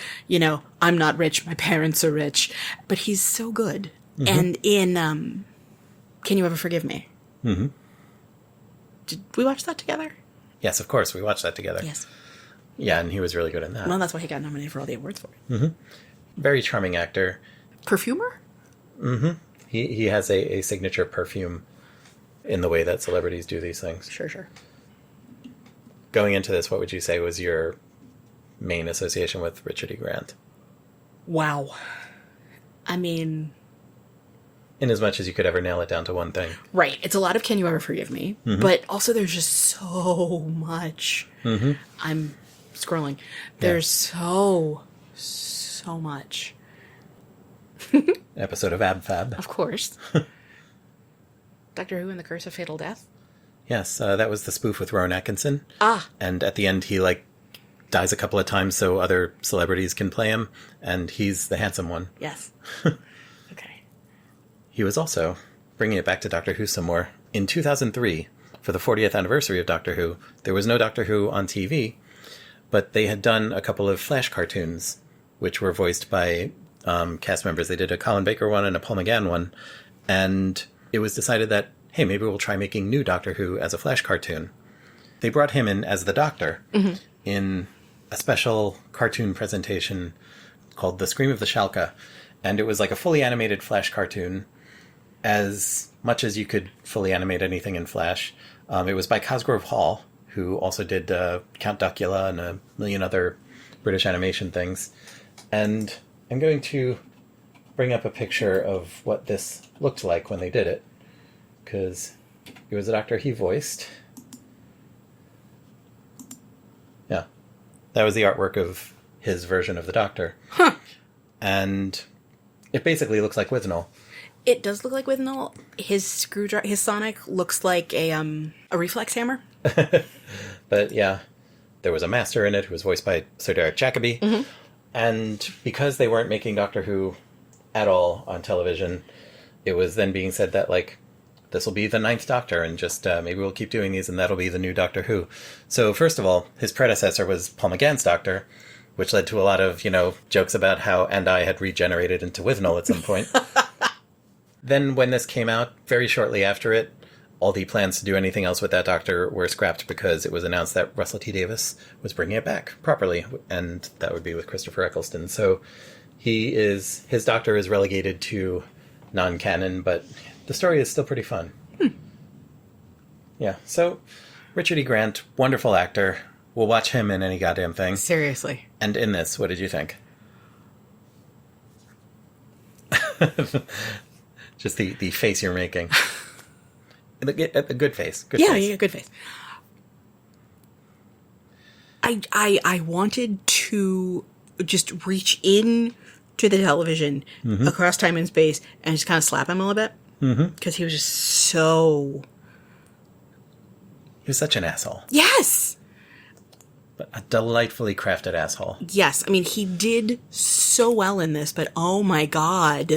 B: I'm not rich, my parents are rich. But he's so good. And in Can You Ever Forgive Me? Did we watch that together?
A: Yes, of course. We watched that together.
B: Yes.
A: Yeah, and he was really good in that.
B: Well, that's why he got nominated for all the awards for it.
A: Very charming actor.
B: Perfumer?
A: He has a signature perfume in the way that celebrities do these things.
B: Sure.
A: Going into this, what would you say was your main association with Richard E. Grant?
B: Wow. I mean,
A: In as much as you could ever nail it down to one thing.
B: Right. It's a lot of Can You Ever Forgive Me? But also there's just so much. I'm scrolling. There's so much.
A: Episode of AbFab.
B: Of course. Doctor Who and the Curse of Fatal Death?
A: Yes, that was the spoof with Rowan Atkinson.
B: Ah.
A: And at the end, he, dies a couple of times so other celebrities can play him, and he's the handsome one.
B: Yes. Okay.
A: He was also, bringing it back to Doctor Who some more, in 2003, for the 40th anniversary of Doctor Who, there was no Doctor Who on TV, but they had done a couple of Flash cartoons, which were voiced by cast members. They did a Colin Baker one and a Paul McGann one, and it was decided that, hey, maybe we'll try making new Doctor Who as a Flash cartoon. They brought him in as the Doctor in a special cartoon presentation called The Scream of the Shalka, and it was like a fully animated Flash cartoon, as much as you could fully animate anything in Flash. It was by Cosgrove Hall, who also did Count Duckula and a million other British animation things. And I'm going to bring up a picture of what this looked like when they did it, because it was a Doctor he voiced. Yeah, that was the artwork of his version of the Doctor.
B: Huh.
A: And it basically looks like Withnail.
B: It does look like Withnail. His screwdriver, his Sonic looks like a reflex hammer.
A: But yeah, there was a master in it who was voiced by Sir Derek Jacobi. And because they weren't making Doctor Who at all on television, it was then being said that, this will be the 9th Doctor, and just maybe we'll keep doing these, and that'll be the new Doctor Who. So first of all, his predecessor was Paul McGann's Doctor, which led to a lot of, jokes about how And I had regenerated into Withnail at some point. Then when this came out, very shortly after it, all the plans to do anything else with that Doctor were scrapped because it was announced that Russell T Davies was bringing it back properly, and that would be with Christopher Eccleston. So his Doctor is relegated to non-canon, but the story is still pretty fun. Yeah, so Richard E. Grant, wonderful actor. We'll watch him in any goddamn thing.
B: Seriously.
A: And in this, what did you think? Just the face you're making. The good face. Good face.
B: Yeah, good face. I wanted to just reach in to the television across time and space and just kind of slap him a little bit. Because he was just so...
A: He was such an asshole.
B: Yes!
A: But a delightfully crafted asshole.
B: Yes. I mean, he did so well in this, but oh my God.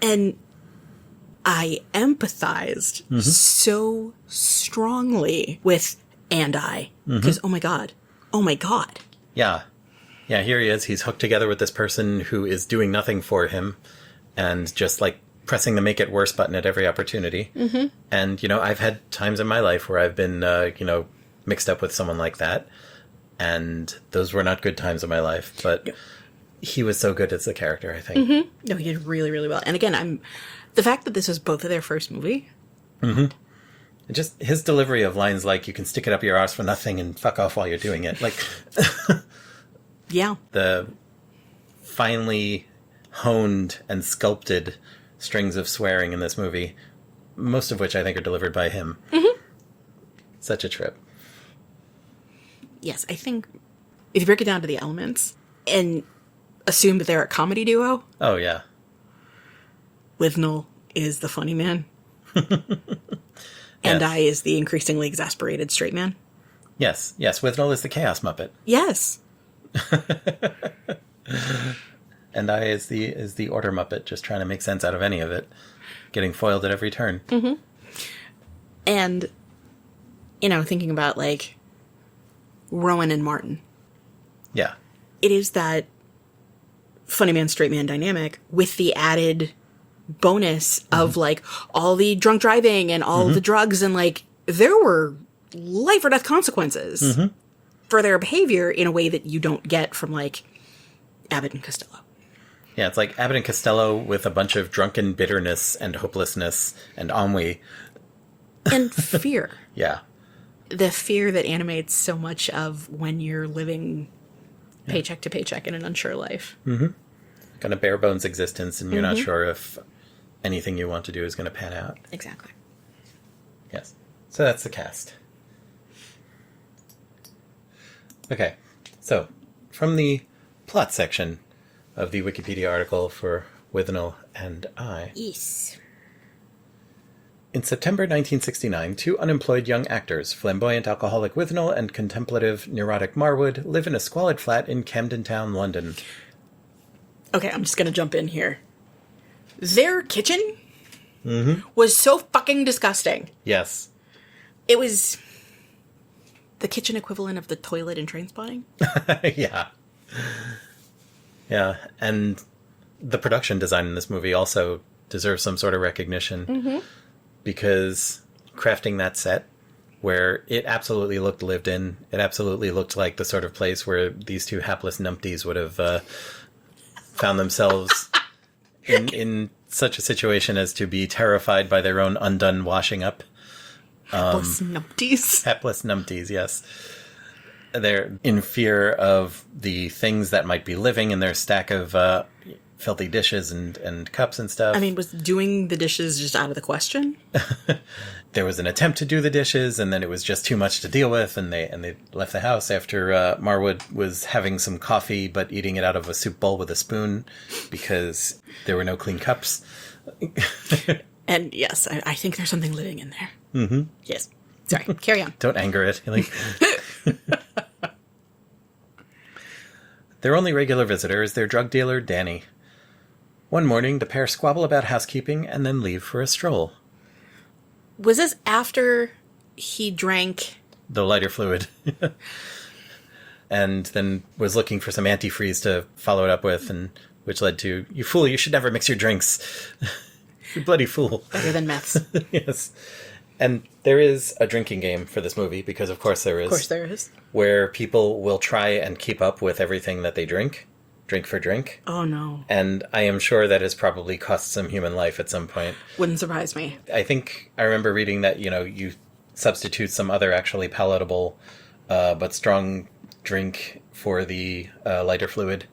B: And I empathized so strongly with And I. Because, oh my God. Oh my God.
A: Yeah. Yeah, here he is. He's hooked together with this person who is doing nothing for him and just pressing the make it worse button at every opportunity. And, I've had times in my life where I've been, mixed up with someone like that. And those were not good times in my life. But he was so good as the character, I think.
B: No, he did really, really well. And again, the fact that this was both of their first movie.
A: Just his delivery of lines like, you can stick it up your arse for nothing and fuck off while you're doing it.
B: Yeah.
A: The finely honed and sculpted strings of swearing in this movie, most of which I think are delivered by him. Such a trip.
B: Yes, I think if you break it down to the elements and assume that they're a comedy duo.
A: Oh, yeah.
B: Withnail is the funny man. And I is the increasingly exasperated straight man.
A: Yes. Withnail is the Chaos Muppet.
B: Yes.
A: And I is the Order Muppet, just trying to make sense out of any of it, getting foiled at every turn.
B: And, thinking about, Rowan and Martin.
A: Yeah.
B: It is that funny man, straight man dynamic with the added bonus of, all the drunk driving and all the drugs and, there were life or death consequences for their behavior in a way that you don't get from, Abbott and Costello.
A: Yeah, it's like Abbott and Costello with a bunch of drunken bitterness and hopelessness and ennui.
B: And fear.
A: Yeah.
B: The fear that animates so much of when you're living paycheck to paycheck in an unsure life.
A: Kind of bare bones existence, and you're not sure if anything you want to do is going to pan out.
B: Exactly.
A: Yes. So that's the cast. Okay. So, from the plot section of the Wikipedia article for Withnail and I.
B: Yes.
A: In September 1969, two unemployed young actors, flamboyant alcoholic Withnail and contemplative neurotic Marwood, live in a squalid flat in Camden Town, London.
B: Okay, I'm just going to jump in here. Their kitchen was so fucking disgusting.
A: Yes.
B: It was the kitchen equivalent of the toilet in Trainspotting.
A: Yeah. Yeah, and the production design in this movie also deserves some sort of recognition. Because crafting that set, where it absolutely looked lived in, it absolutely looked like the sort of place where these two hapless numpties would have found themselves in such a situation as to be terrified by their own undone washing up.
B: Hapless numpties.
A: Hapless numpties, yes. They're in fear of the things that might be living in their stack of filthy dishes and cups and stuff.
B: I mean, was doing the dishes just out of the question?
A: There was an attempt to do the dishes, and then it was just too much to deal with, and they left the house after Marwood was having some coffee, but eating it out of a soup bowl with a spoon, because there were no clean cups.
B: And yes, I think there's something living in there. Mm-hmm. Yes. Sorry, carry on.
A: Don't anger it. Their only regular visitor is their drug dealer, Danny. One morning, the pair squabble about housekeeping and then leave for a stroll.
B: Was this after he drank
A: The lighter fluid. And then was looking for some antifreeze to follow it up with, and which led to, "You fool, you should never mix your drinks." You bloody fool.
B: better than meths?
A: Yes. And there is a drinking game for this movie, because of course there is.
B: Of course there is.
A: Where people will try and keep up with everything that they drink for drink.
B: Oh, no.
A: And I am sure that has probably cost some human life at some point.
B: Wouldn't surprise me.
A: I think I remember reading that, you substitute some other actually palatable but strong drink for the lighter fluid.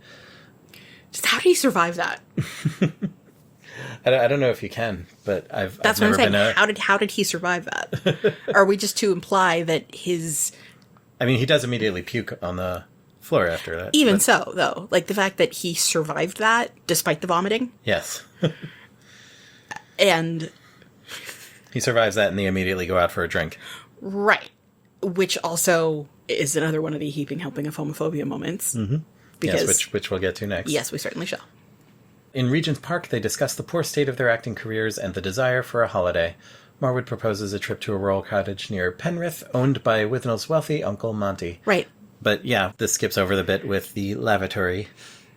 B: Just how did he survive that?
A: I don't know if you can, but
B: That's
A: I've
B: what I'm
A: never
B: saying.
A: been
B: How did he survive that? Are we just to imply that his...
A: I mean, he does immediately puke on the floor after that.
B: Even so, though. Like, the fact that he survived that, despite the vomiting.
A: Yes.
B: And...
A: He survives that and they immediately go out for a drink.
B: Right. Which also is another one of the heaping helping of homophobia moments. Mm-hmm. Because,
A: yes, which we'll get to next.
B: Yes, we certainly shall.
A: In Regent's Park, they discuss the poor state of their acting careers and the desire for a holiday. Marwood proposes a trip to a rural cottage near Penrith, owned by Withnail's wealthy uncle Monty.
B: Right.
A: But yeah, this skips over the bit with the lavatory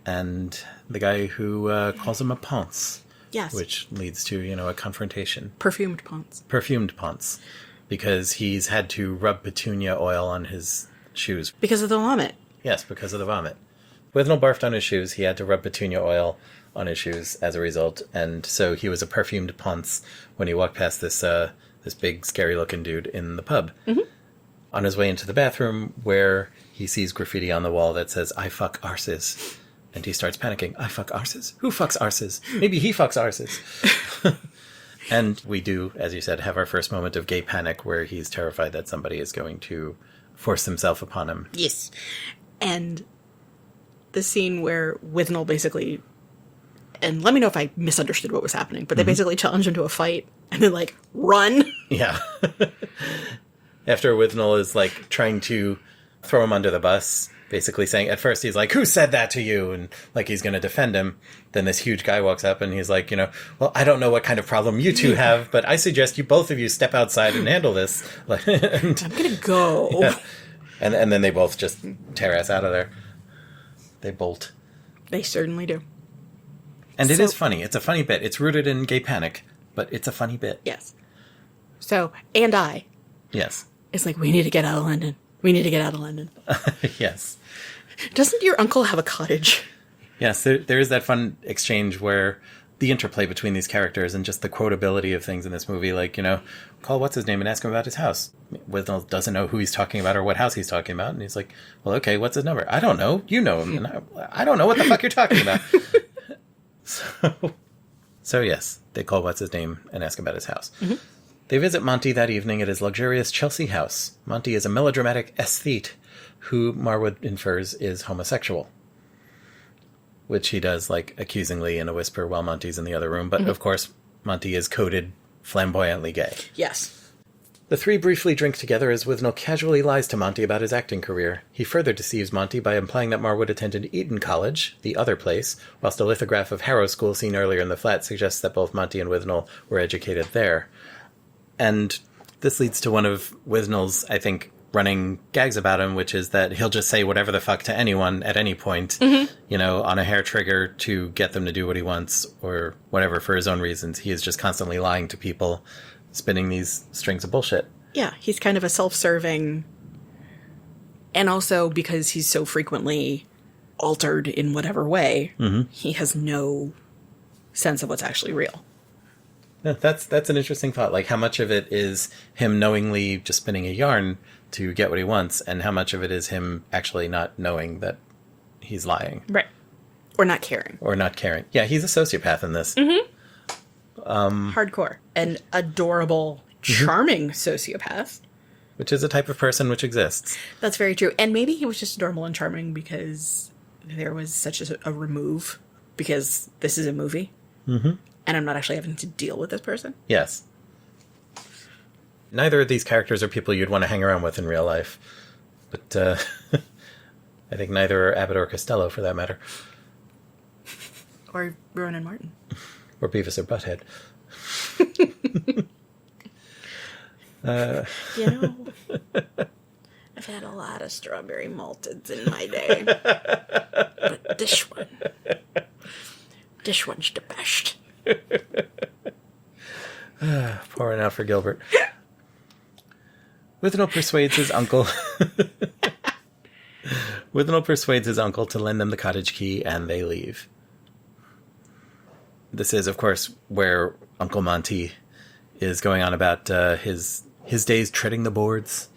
A: and the guy who calls him a ponce.
B: Yes.
A: Which leads to, a confrontation.
B: Perfumed ponce.
A: Perfumed ponce. Because he's had to rub petunia oil on his shoes.
B: Because of the vomit.
A: Yes, because of the vomit. Withnail barfed on his shoes. He had to rub petunia oil on his shoes as a result. And so he was a perfumed ponce when he walked past this big, scary-looking dude in the pub. Mm-hmm. On his way into the bathroom, where he sees graffiti on the wall that says, "I fuck arses." And he starts panicking. "I fuck arses? Who fucks arses? Maybe he fucks arses." And we do, as you said, have our first moment of gay panic where he's terrified that somebody is going to force themselves upon him.
B: Yes. And the scene where Withnail basically... And let me know if I misunderstood what was happening, but they basically challenge him to a fight and then, run.
A: Yeah. After Withnail is, trying to throw him under the bus, basically saying, at first he's like, "Who said that to you?" And, he's going to defend him. Then this huge guy walks up and he's like, "Well, I don't know what kind of problem you two have, but I suggest both of you step outside and handle this."
B: I'm going to go.
A: Yeah. And then they both just tear ass out of there. They bolt.
B: They certainly do.
A: And it is funny. It's a funny bit. It's rooted in gay panic, but it's a funny bit.
B: Yes. So, and I.
A: Yes.
B: It's we need to get out of London. We need to get out of London.
A: Yes. Doesn't
B: your uncle have a cottage?
A: Yes, there is that fun exchange where the interplay between these characters and just the quotability of things in this movie, call what's-his-name and ask him about his house. Withnail doesn't know who he's talking about or what house he's talking about, and he's like, "Well, okay, what's his number?" "I don't know. You know him." And I don't know what the fuck you're talking about. So, So yes, they call what's-his-name and ask about his house. They visit Monty that evening at his luxurious Chelsea house. Monty is a melodramatic aesthete who Marwood infers is homosexual. Which he does, like, accusingly in a whisper while Monty's in the other room. But, of course, Monty is coded flamboyantly gay.
B: Yes.
A: The three briefly drink together as Withnail casually lies to Monty about his acting career. He further deceives Monty by implying that Marwood attended Eton College, the other place, whilst a lithograph of Harrow School seen earlier in the flat suggests that both Monty and Withnail were educated there. And this leads to one of Withnail's, I think, running gags about him, which is that he'll just say whatever the fuck to anyone at any point, you know, on a hair trigger to get them to do what he wants or whatever for his own reasons. He is just constantly lying to people, spinning these strings of bullshit.
B: Yeah, he's kind of a self-serving, and also because he's so frequently altered in whatever way, he has no sense of what's actually real.
A: Yeah, that's an interesting thought. Like, how much of it is him knowingly just spinning a yarn to get what he wants, and how much of it is him actually not knowing that he's lying.
B: Right. Or not caring.
A: Or not caring. Yeah, he's a sociopath in this.
B: Hardcore. An adorable, charming sociopath.
A: Which is a type of person which exists.
B: That's very true. And maybe he was just adorable and charming because there was such a remove, because this is a movie. And I'm not actually having to deal with this person.
A: Yes. Neither of these characters are people you'd want to hang around with in real life. But I think neither are Abbott or Costello, for that matter.
B: Or Rowan Martin.
A: Or Beavis or Butthead.
B: You know, I've had a lot of strawberry malteds in my day. But this one's the best.
A: Pouring out for Gilbert. Withnail persuades his uncle... Withnail persuades his uncle to lend them the cottage key, and they leave. This is, of course, where Uncle Monty is going on about his days treading the boards,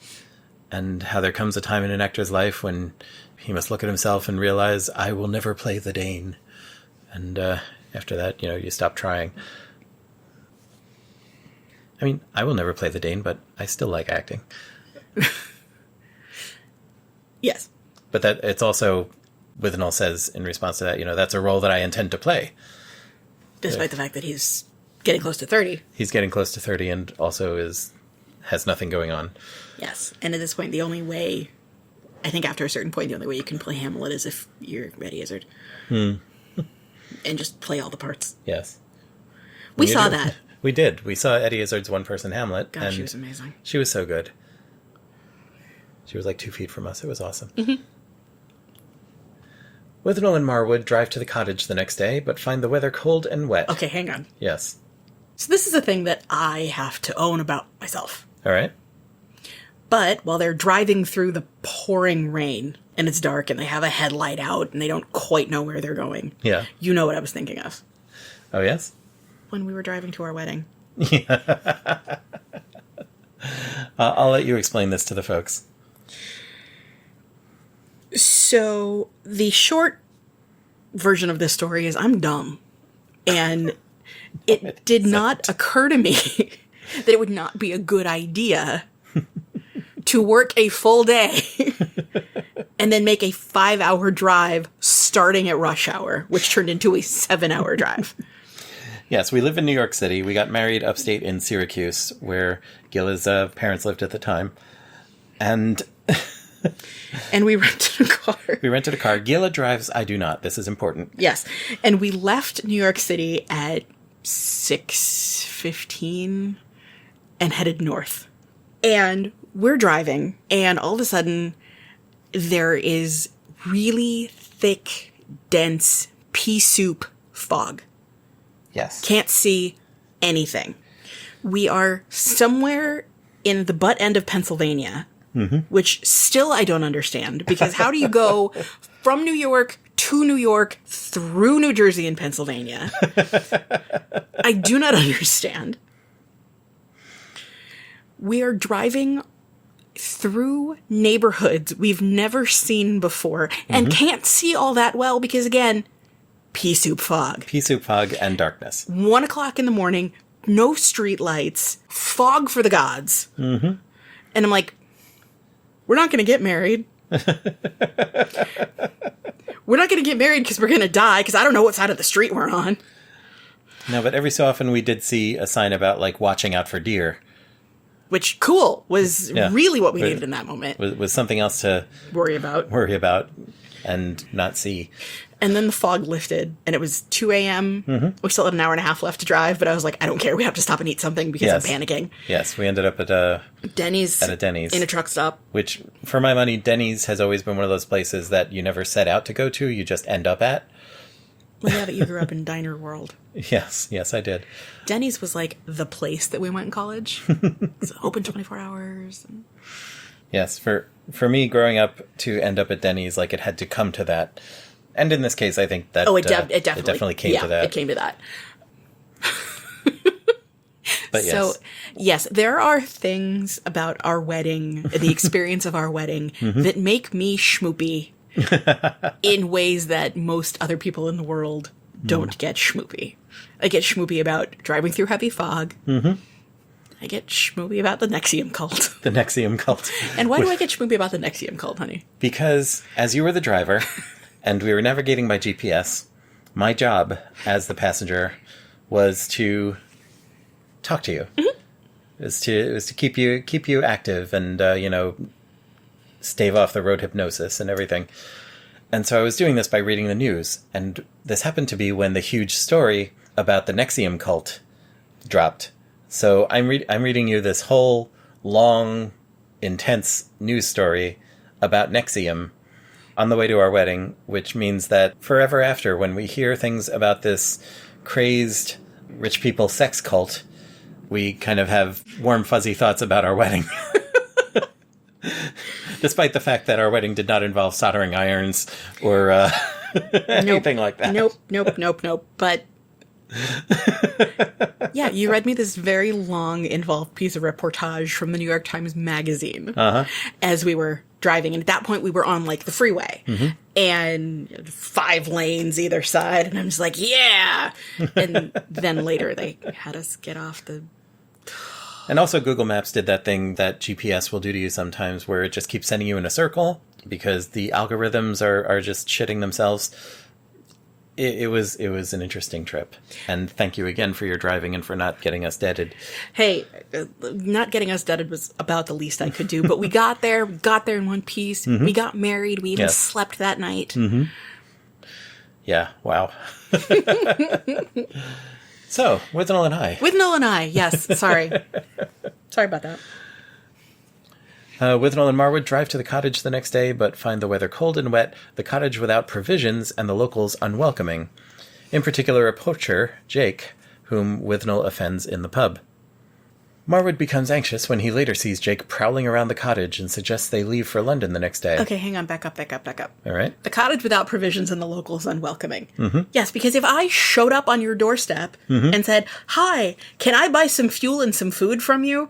A: and how there comes a time in an actor's life when he must look at himself and realize, I will never play the Dane. And after that, you know, you stop trying. I mean, I will never play the Dane, but I still like acting.
B: Yes.
A: But that it's also, Withnail says in response to that, you know, that's a role that I intend to play.
B: Despite the fact that he's getting close to 30.
A: He's getting close to 30 and also has nothing going on.
B: Yes. And at this point, the only way, I think after a certain point, the only way you can play Hamlet is if you're Eddie Izzard. And just play all the parts.
A: Yes.
B: We saw that.
A: We did. We saw Eddie Izzard's one-person Hamlet.
B: God, she was amazing.
A: She was so good. She was like 2 feet from us. It was awesome. Withnail and Marwood drive to the cottage the next day, but find the weather cold and wet.
B: Okay, hang on.
A: Yes.
B: So this is a thing that I have to own about myself.
A: All right.
B: But while they're driving through the pouring rain, and it's dark, and they have a headlight out, and they don't quite know where they're going.
A: Yeah.
B: You know what I was thinking of.
A: Oh, yes?
B: When we were driving to our wedding.
A: I'll let you explain this to the folks.
B: So the short version of this story is I'm dumb. And it did not occur to me that it would not be a good idea to work a full day and then make a 5-hour drive starting at rush hour, which turned into a 7-hour drive.
A: Yes, we live in New York City. We got married upstate in Syracuse, where Gila's parents lived at the time. And
B: we rented a car.
A: We rented a car. Gila drives. I do not. This is important.
B: Yes. And we left New York City at 6:15 and headed north. And we're driving, and all of a sudden, there is really thick, dense pea soup fog.
A: Yes.
B: Can't see anything. We are somewhere in the butt end of Pennsylvania, which still I don't understand, because how do you go from New York to New York through New Jersey and Pennsylvania? I do not understand. We are driving through neighborhoods we've never seen before and can't see all that well because, again, pea soup fog.
A: Pea soup fog and darkness.
B: 1 o'clock in the morning, no street lights, fog for the gods. Mm-hmm. And I'm like, we're not going to get married. We're not going to get married because we're going to die because I don't know what side of the street we're on.
A: No, but every so often we did see a sign about, like, watching out for deer.
B: Which, cool, was really what we needed in that moment.
A: Was something else to
B: worry about
A: and not see.
B: And then the fog lifted, and it was 2 a.m.
A: Mm-hmm.
B: We still had an hour and a half left to drive, but I was like, I don't care. We have to stop and eat something because I'm panicking.
A: Yes, we ended up at a Denny's. In a
B: truck stop.
A: Which, for my money, Denny's has always been one of those places that you never set out to go to. You just end up at.
B: Well, yeah, but you grew up in diner world.
A: Yes, I did.
B: Denny's was like the place that we went in college. It's open 24 hours. And...
A: Yes, for me, growing up, to end up at Denny's, like, it had to come to that. And in this case, I think that
B: it definitely
A: came to that.
B: It came to that.
A: But yes.
B: So, yes, there are things about our wedding, the experience of our wedding, that make me schmoopy in ways that most other people in the world don't get schmoopy. I get schmoopy about driving through heavy fog. Mm-hmm. I get schmoopy about the NXIVM cult.
A: The NXIVM cult.
B: And why do I get schmoopy about the NXIVM cult, honey?
A: Because as you were the driver... and we were navigating by GPS, my job as the passenger was to talk to you. Mm-hmm. It was to keep you active and stave off the road hypnosis and everything. And so I was doing this by reading the news, and this happened to be when the huge story about the NXIVM cult dropped. So I'm reading you this whole long, intense news story about NXIVM on the way to our wedding, which means that forever after, when we hear things about this crazed rich people sex cult, we kind of have warm, fuzzy thoughts about our wedding. Despite the fact that our wedding did not involve soldering irons or anything like that.
B: Nope. But yeah, you read me this very long, involved piece of reportage from the New York Times Magazine as we were driving. And at that point, we were on, like, the freeway. Mm-hmm. And 5 lanes either side. And I'm just like, yeah! And then later, they had us get off the...
A: And also, Google Maps did that thing that GPS will do to you sometimes, where it just keeps sending you in a circle because the algorithms are just shitting themselves. It was an interesting trip. And thank you again for your driving and for not getting us deaded.
B: Hey, not getting us deaded was about the least I could do. But we got there in one piece. Mm-hmm. We got married. We even slept that night.
A: Mm-hmm. Yeah, wow. So, Withnail and I.
B: Withnail and I, yes. Sorry. Sorry about that.
A: Withnail and Marwood drive to the cottage the next day, but find the weather cold and wet, the cottage without provisions, and the locals unwelcoming. In particular, a poacher, Jake, whom Withnail offends in the pub. Marwood becomes anxious when he later sees Jake prowling around the cottage and suggests they leave for London the next day.
B: Okay, hang on, back up.
A: All right.
B: The cottage without provisions and the locals unwelcoming. Mm-hmm. Yes, because if I showed up on your doorstep and said, "Hi, can I buy some fuel and some food from you?"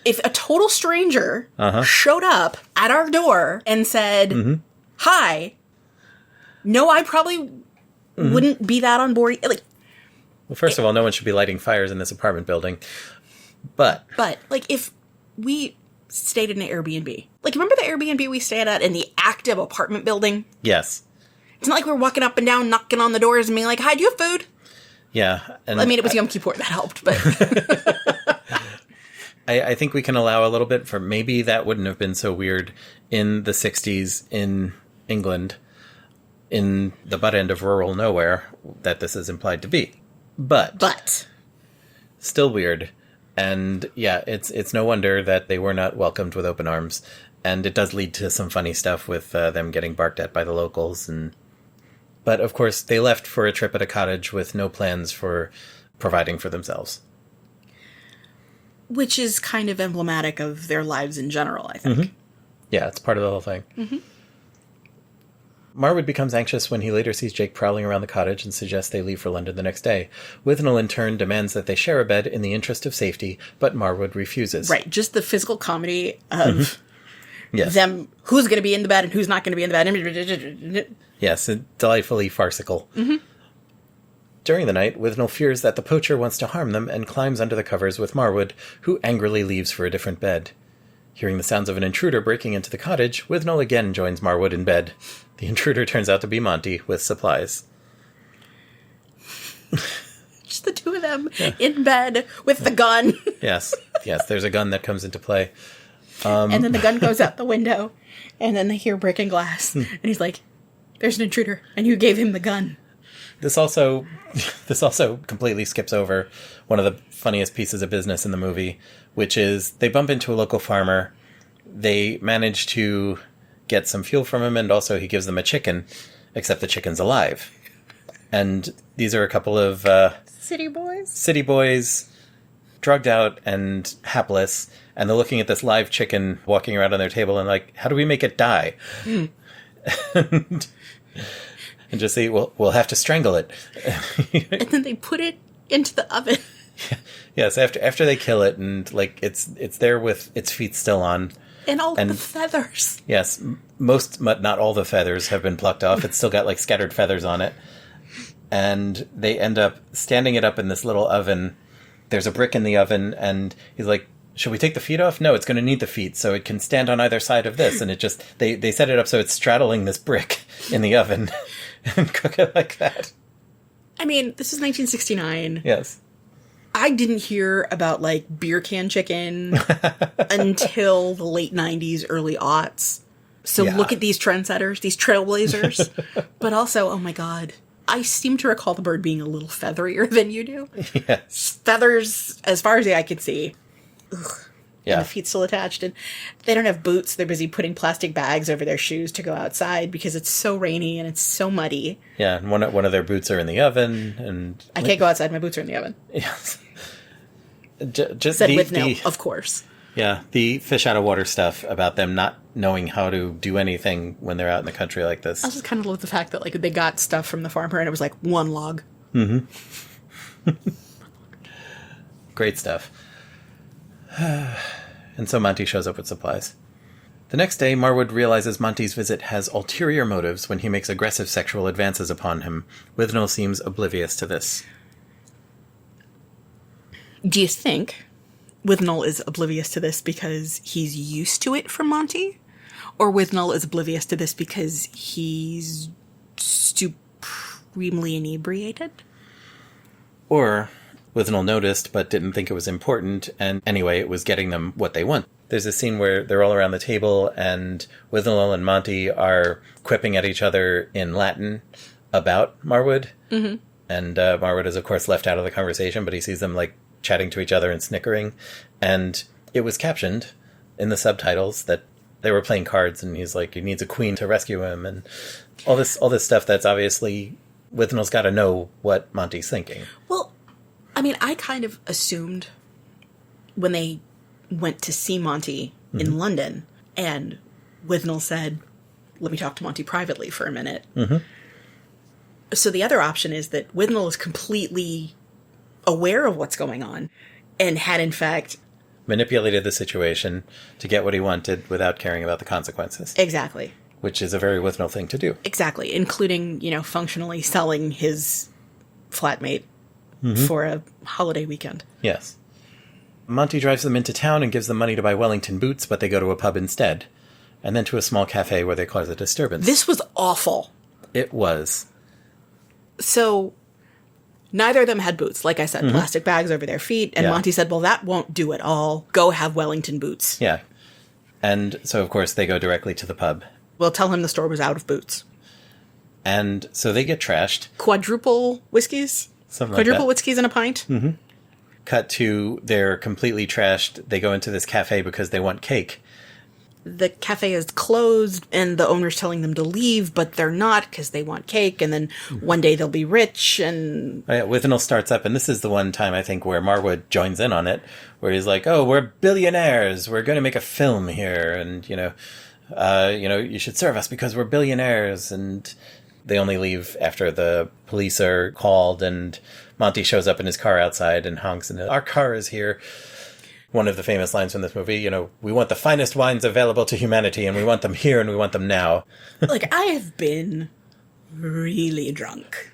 B: If a total stranger showed up at our door and said, "Hi," no, I probably wouldn't be that on board. Like,
A: well, first of all, no one should be lighting fires in this apartment building. But
B: like, if we stayed in an Airbnb, like, remember the Airbnb we stayed at in the active apartment building?
A: Yes.
B: It's not like we're walking up and down, knocking on the doors and being like, "Hi, do you have food?"
A: Yeah. And
B: I mean, it was Yom Kippur, that helped, but...
A: I think we can allow a little bit for maybe that wouldn't have been so weird in the 60s in England, in the butt end of rural nowhere, that this is implied to be. But still weird. And yeah, it's no wonder that they were not welcomed with open arms. And it does lead to some funny stuff with them getting barked at by the locals. But of course, they left for a trip at a cottage with no plans for providing for themselves.
B: Which is kind of emblematic of their lives in general, I think.
A: Mm-hmm. Yeah, it's part of the whole thing. Mm-hmm. Marwood becomes anxious when he later sees Jake prowling around the cottage and suggests they leave for London the next day. Withnail, in turn, demands that they share a bed in the interest of safety, but Marwood refuses.
B: Right, just the physical comedy of
A: Yes.
B: them, who's going to be in the bed and who's not going to be in the bed.
A: Yes, delightfully farcical. Mm-hmm. During the night, Withnail fears that the poacher wants to harm them and climbs under the covers with Marwood, who angrily leaves for a different bed. Hearing the sounds of an intruder breaking into the cottage, Withnail again joins Marwood in bed. The intruder turns out to be Monty, with supplies.
B: Just the two of them in bed with the gun.
A: Yes, there's a gun that comes into play.
B: And then the gun goes out the window, and then they hear breaking glass. And he's like, there's an intruder, and you gave him the gun.
A: This also completely skips over one of the funniest pieces of business in the movie, which is they bump into a local farmer. They manage to get some fuel from him, and also he gives them a chicken, except the chicken's alive. And these are a couple of
B: City
A: boys, drugged out and hapless, and they're looking at this live chicken walking around on their table and like, how do we make it die? and just say, well, we'll have to strangle it.
B: And then they put it into the oven.
A: Yes, after they kill it, and like it's there with its feet still on.
B: And all the feathers.
A: Yes, most, but not all the feathers have been plucked off. It's still got like scattered feathers on it. And they end up standing it up in this little oven. There's a brick in the oven, and he's like, should we take the feet off? No, it's going to need the feet, so it can stand on either side of this. And it just, they set it up so it's straddling this brick in the oven and cook it like that.
B: I mean, this is 1969.
A: Yes.
B: I didn't hear about, like, beer can chicken until the late 90s, early aughts. So look at these trendsetters, these trailblazers. But also, oh my God, I seem to recall the bird being a little featherier than you do.
A: Yes.
B: Feathers, as far as the eye could see. Ugh.
A: Yeah.
B: And the feet still attached. And they don't have boots. They're busy putting plastic bags over their shoes to go outside because it's so rainy and it's so muddy.
A: Yeah, and one of their boots are in the oven. And
B: I can't go outside. My boots are in the oven.
A: Yes. Just
B: said Withnail, of course.
A: Yeah, the fish out of water stuff about them not knowing how to do anything when they're out in the country like this.
B: I just kind of love the fact that like they got stuff from the farmer and it was like one log.
A: Mm-hmm. Great stuff. And so Monty shows up with supplies. The next day, Marwood realizes Monty's visit has ulterior motives when he makes aggressive sexual advances upon him. Withnail seems oblivious to this.
B: Do you think Withnail is oblivious to this because he's used to it from Monty? Or Withnail is oblivious to this because he's supremely inebriated?
A: Or Withnail noticed but didn't think it was important, and anyway, it was getting them what they want. There's a scene where they're all around the table, and Withnail and Monty are quipping at each other in Latin about Marwood. Mm-hmm. And Marwood is, of course, left out of the conversation, but he sees them, like, chatting to each other and snickering. And it was captioned in the subtitles that they were playing cards, and he's like, he needs a queen to rescue him, and all this stuff that's obviously Withnail's got to know what Monty's thinking.
B: Well, I mean, I kind of assumed when they went to see Monty in London, and Withnail said, let me talk to Monty privately for a minute. Mm-hmm. So the other option is that Withnail is completely aware of what's going on and had, in fact,
A: manipulated the situation to get what he wanted without caring about the consequences.
B: Exactly.
A: Which is a very Withnail thing to do.
B: Exactly. Including, functionally selling his flatmate for a holiday weekend.
A: Yes. Monty drives them into town and gives them money to buy Wellington boots, but they go to a pub instead. And then to a small cafe where they cause a disturbance.
B: This was awful.
A: It was.
B: So, neither of them had boots. Like I said, plastic bags over their feet. And Monty said, well, that won't do it all. Go have Wellington boots.
A: Yeah. And so, of course, they go directly to the pub.
B: Well, tell him the store was out of boots.
A: And so they get trashed.
B: Quadruple whiskeys?
A: Something
B: Quadruple
A: like that.
B: whiskeys in a pint?
A: Mm-hmm. Cut to, they're completely trashed. They go into this cafe because they want cake.
B: The cafe is closed, and the owner's telling them to leave, but they're not because they want cake, and then one day they'll be rich, and...
A: Withnail starts up, and this is the one time, I think, where Marwood joins in on it, where he's like, oh, we're billionaires, we're going to make a film here, and, you should serve us because we're billionaires, and they only leave after the police are called, and Monty shows up in his car outside and honks, and our car is here. one of the famous lines from this movie, you know, we want the finest wines available to humanity, and we want them here, and we want them now.
B: Like, I have been really drunk.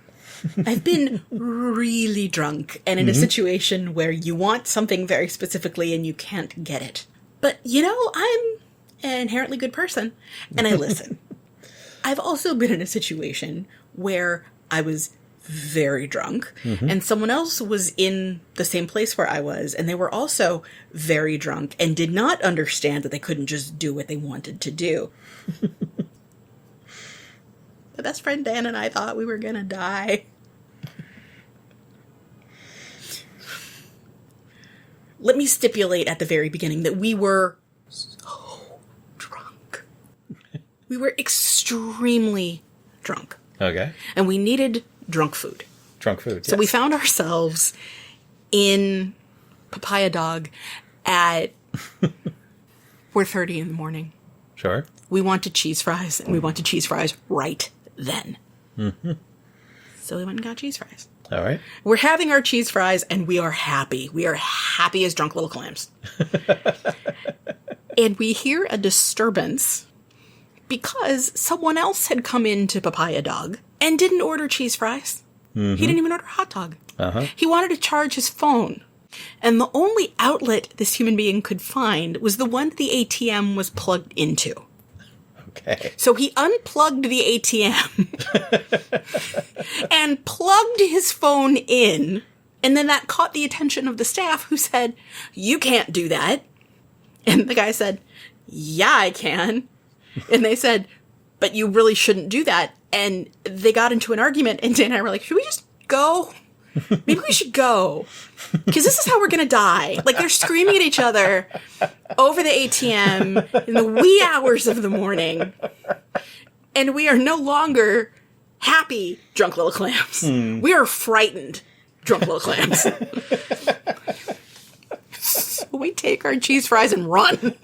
B: I've been really drunk, and in a situation where you want something very specifically and you can't get it. But, you know, I'm an inherently good person, and I listen. I've also been in a situation where I was very drunk, and someone else was in the same place where I was, and they were also very drunk and did not understand that they couldn't just do what they wanted to do. My best friend Dan and I thought we were gonna die. Let me stipulate at the very beginning that we were so drunk. We were extremely drunk.
A: Okay.
B: And we needed drunk food.
A: Drunk food,
B: So we found ourselves in Papaya Dog at 4:30 in the morning.
A: Sure.
B: We wanted cheese fries, and we wanted cheese fries right then. So we went and got cheese fries.
A: All right.
B: We're having our cheese fries, and we are happy. We are happy as drunk little clams. And we hear a disturbance because someone else had come into Papaya Dog and didn't order cheese fries. He didn't even order a hot dog. He wanted to charge his phone. And the only outlet this human being could find was the one the ATM was plugged into.
A: Okay.
B: So he unplugged the ATM and plugged his phone in. And then that caught the attention of the staff, who said, "You can't do that." And the guy said, "Yeah, I can." And they said, "But you really shouldn't do that." And they got into an argument, and Dan and I were like, "Should we just go? Maybe we should go. Because this is how we're going to die." Like, they're screaming at each other over the ATM in the wee hours of the morning. And we are no longer happy drunk little clams. We are frightened drunk little clams. So we take our cheese fries and run.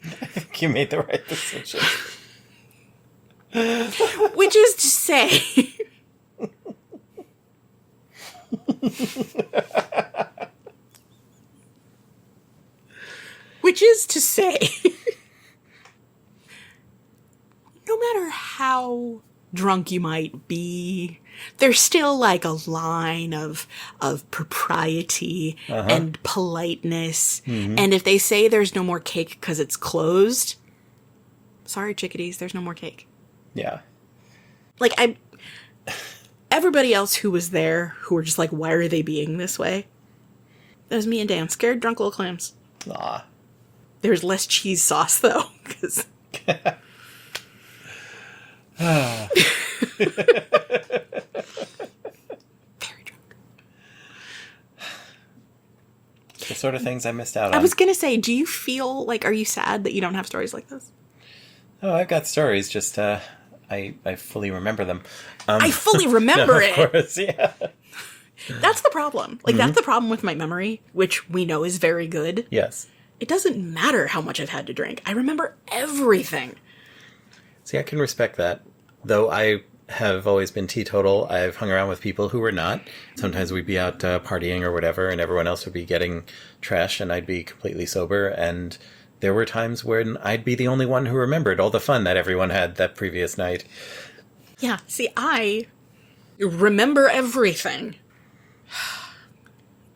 A: I think you made the right decision.
B: Which is to say... Which is to say... no matter how drunk you might be, there's still like a line of propriety and politeness. And if they say there's no more cake because it's closed, sorry, chickadees, there's no more cake.
A: Yeah.
B: Like, everybody else who was there, who were just like, why are they being this way? That was me and Dan, scared drunk little clams.
A: Aw.
B: There was less cheese sauce, though, because... Very drunk.
A: The sort of things I missed out on.
B: I was going to say, do you feel like, are you sad that you don't have stories like this?
A: Oh, I've got stories, just I fully remember them.
B: I fully remember it.
A: Of course, yeah.
B: That's the problem. Like, that's the problem with my memory, which we know is very good.
A: Yes.
B: It doesn't matter how much I've had to drink. I remember everything.
A: See, I can respect that. Though I have always been teetotal, I've hung around with people who were not. Sometimes we'd be out partying or whatever, and everyone else would be getting trash, and I'd be completely sober. And there were times when I'd be the only one who remembered all the fun that everyone had that previous night.
B: Yeah, see, I remember everything.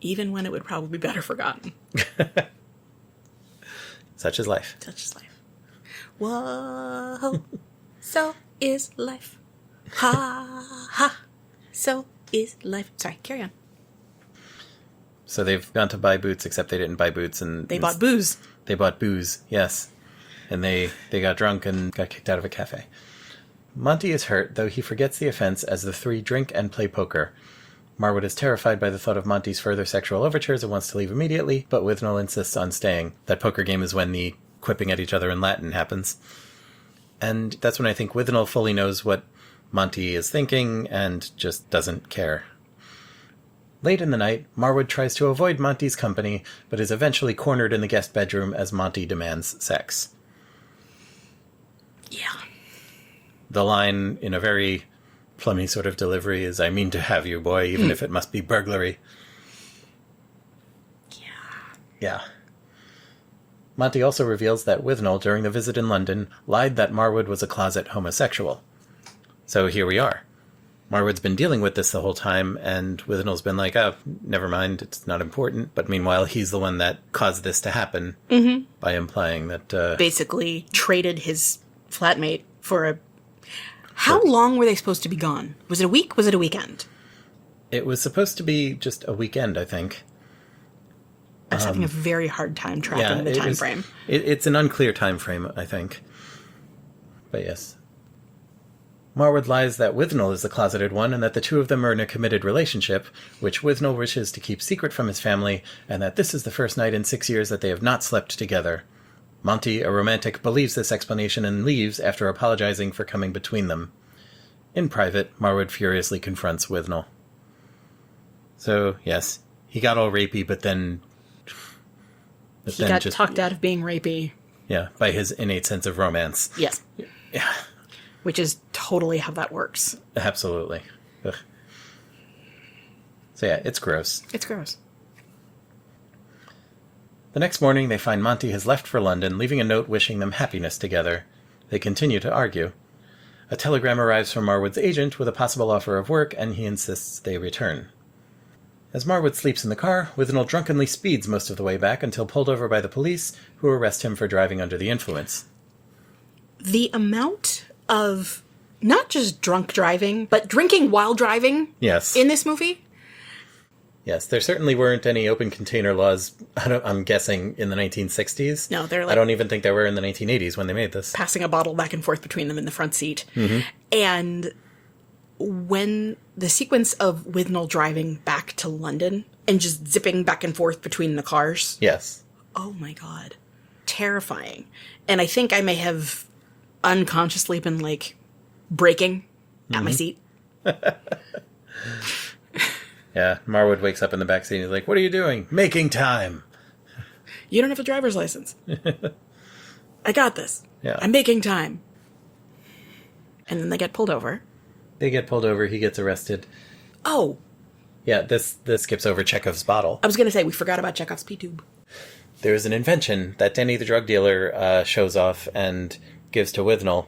B: Even when it would probably be better forgotten.
A: Such is life.
B: Such is life. Whoa, so is life. Ha, ha, so is life. Sorry, carry on.
A: So they've gone to buy boots, except they didn't buy boots. And
B: They bought booze.
A: They bought booze, yes. And they got drunk and got kicked out of a cafe. Monty is hurt, though he forgets the offense as the three drink and play poker. Marwood is terrified by the thought of Monty's further sexual overtures and wants to leave immediately, but Withnail insists on staying. That poker game is when the quipping at each other in Latin happens. And that's when I think Withnail fully knows what Monty is thinking and just doesn't care. Late in the night, Marwood tries to avoid Monty's company, but is eventually cornered in the guest bedroom as Monty demands sex.
B: Yeah.
A: The line, in a very plummy sort of delivery, is, "I mean to have you, boy, even if it must be burglary."
B: Yeah.
A: Yeah. Monty also reveals that Withnail, during the visit in London, lied that Marwood was a closet homosexual. So here we are. Marwood's been dealing with this the whole time, and Withnail's been like, oh, never mind, it's not important. But meanwhile, he's the one that caused this to happen by implying that...
B: basically traded his flatmate for a... How long were they supposed to be gone? Was it a week? Was it a weekend?
A: It was supposed to be just a weekend, I think.
B: I was having a very hard time tracking the time frame.
A: It's an unclear time frame, I think. But yes. Marwood lies that Withnail is the closeted one and that the two of them are in a committed relationship, which Withnail wishes to keep secret from his family, and that this is the first night in 6 years that they have not slept together. Monty, a romantic, believes this explanation and leaves after apologizing for coming between them. In private, Marwood furiously confronts Withnail. So, yes, he got all rapey, but then...
B: He got talked out of being rapey.
A: Yeah, by his innate sense of romance.
B: Yes.
A: Yeah.
B: Which is totally how that works.
A: Absolutely. Ugh. So yeah, it's gross.
B: It's gross.
A: The next morning, they find Monty has left for London, leaving a note wishing them happiness together. They continue to argue. A telegram arrives from Marwood's agent with a possible offer of work, and he insists they return. As Marwood sleeps in the car, Withnail drunkenly speeds most of the way back until pulled over by the police, who arrest him for driving under the influence.
B: The amount of not just drunk driving, but drinking while driving in this movie?
A: Yes, there certainly weren't any open container laws, I'm guessing, in the 1960s.
B: No, they're like...
A: I don't even think there were in the 1980s when they made this.
B: Passing a bottle back and forth between them in the front seat.
A: Mm-hmm.
B: And when the sequence of Withnail driving back to London and just zipping back and forth between the cars.
A: Yes.
B: Oh my God. Terrifying. And I think I may have unconsciously been, like, braking at my seat.
A: Yeah, Marwood wakes up in the backseat and he's like, what are you doing? Making time.
B: You don't have a driver's license. I got this.
A: Yeah.
B: I'm making time. And then they get pulled over.
A: They get pulled over, he gets arrested.
B: Oh.
A: Yeah, this skips over Chekhov's bottle.
B: I was going to say, we forgot about Chekhov's P-tube.
A: There's an invention that Denny the drug dealer shows off and gives to Withnail,